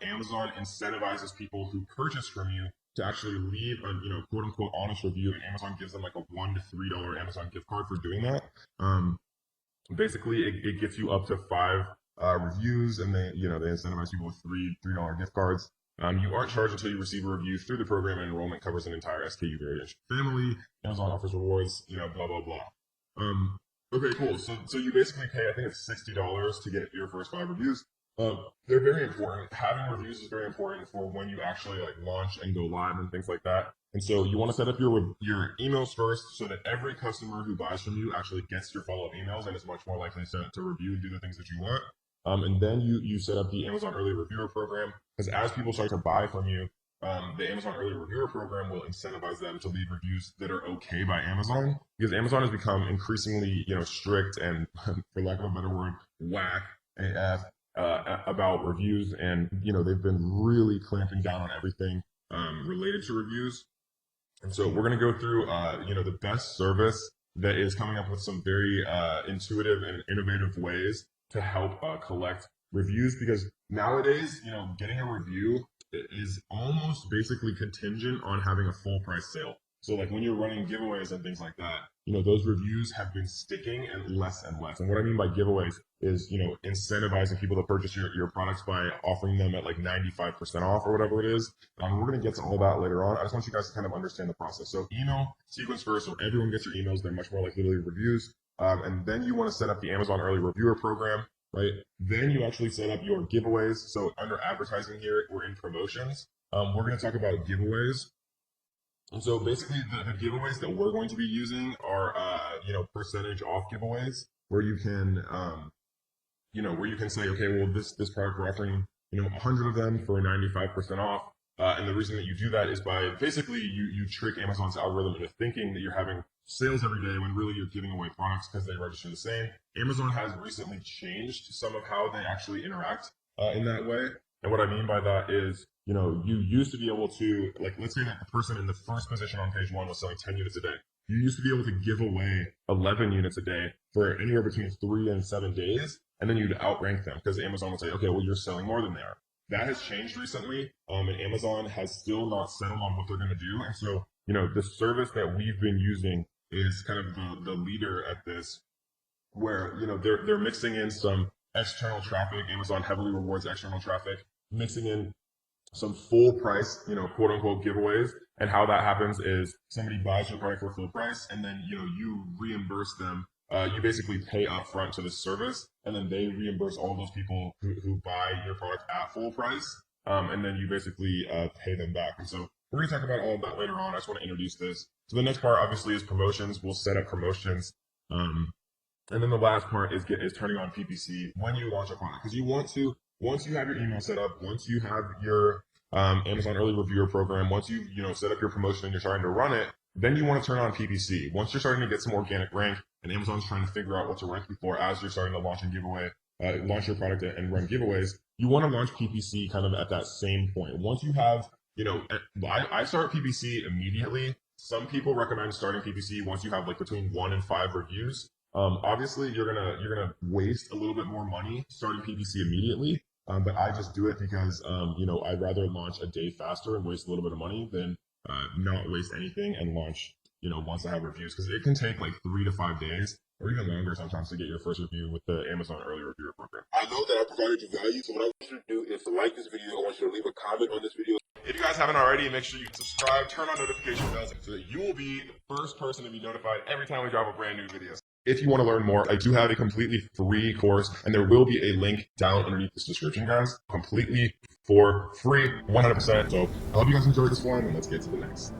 A: Amazon incentivizes people who purchase from you to actually leave a quote unquote honest review, and Amazon gives them like a $1 to $3 Amazon gift card for doing that. Basically, it gets you up to 5 reviews, and they incentivize people with $3 gift cards. You aren't charged until you receive a review through the program, and enrollment covers an entire SKU variation family. Amazon offers rewards, blah blah blah. Okay, cool. So you basically pay, I think it's $60 to get your first 5 reviews. They're very important. Having reviews is very important for when you actually launch and go live and things like that. And so you want to set up your emails first, so that every customer who buys from you actually gets your follow-up emails and is much more likely to review and do the things that you want. And then you set up the Amazon Early Reviewer program, because as people start to buy from you, the Amazon Early Reviewer program will incentivize them to leave reviews that are okay by Amazon, because Amazon has become increasingly strict and, for lack of a better word, whack AF about reviews, and they've been really clamping down on everything related to reviews. And so we're going to go through the best service that is coming up with some very intuitive and innovative ways to help collect reviews, because nowadays getting a review is almost basically contingent on having a full price sale. So when you're running giveaways and things like that, those reviews have been sticking and less. And what I mean by giveaways is, incentivizing people to purchase your products by offering them at 95% off or whatever it is. We're going to get to all that later on. I just want you guys to kind of understand the process. So email sequence first, so everyone gets your emails. They're much more likely to leave reviews. And then you want to set up the Amazon Early Reviewer program, right? Then you actually set up your giveaways. So under advertising here, we're in promotions. We're going to talk about giveaways. And so basically the giveaways that we're going to be using are, percentage off giveaways, where you can, say, okay, well, this product we're offering, 100 of them for 95% off. And the reason that you do that is by basically you trick Amazon's algorithm into thinking that you're having sales every day, when really you're giving away products because they register the same. Amazon has recently changed some of how they actually interact in that way. And what I mean by that is, you used to be able to, let's say that the person in the first position on page 1 was selling 10 units a day. You used to be able to give away 11 units a day for anywhere between 3 and 7 days, and then you'd outrank them, because Amazon would say, okay, well, you're selling more than they are. That has changed recently, and Amazon has still not settled on what they're going to do. And so, the service that we've been using is kind of the leader at this, where, they're mixing in some external traffic. Amazon heavily rewards external traffic, mixing in some full price, quote unquote giveaways. And how that happens is somebody buys your product for full price, and then, you reimburse them. You basically pay upfront to this service, and then they reimburse all those people who buy your product at full price. And then you basically pay them back. And so we're going to talk about all of that later on. I just want to introduce this. So the next part obviously is promotions. We'll set up promotions. And then the last part is turning on PPC when you launch a product. Because you want to, once you have your email set up, once you have your Amazon Early Reviewer program, once you set up your promotion and you're starting to run it, then you want to turn on PPC. Once you're starting to get some organic rank, and Amazon's trying to figure out what to rank you for as you're starting to launch your product and run giveaways, you want to launch PPC kind of at that same point. Once you have, I start PPC immediately. Some people recommend starting PPC once you have between 1 and 5 reviews. Obviously you're gonna waste a little bit more money starting PPC immediately. But I just do it because, I'd rather launch a day faster and waste a little bit of money than not waste anything and launch, once I have reviews. Because it can take 3 to 5 days or even longer sometimes to get your first review with the Amazon Early Reviewer program. I know that I provided you value, so what I want you to do is to like this video. I want you to leave a comment on this video. If you guys haven't already, make sure you subscribe, turn on notification bells, so that you will be the first person to be notified every time we drop a brand new video. If you want to learn more, I do have a completely free course, and there will be a link down underneath this description, guys. Completely for free, 100%. So I hope you guys enjoyed this one, and let's get to the next.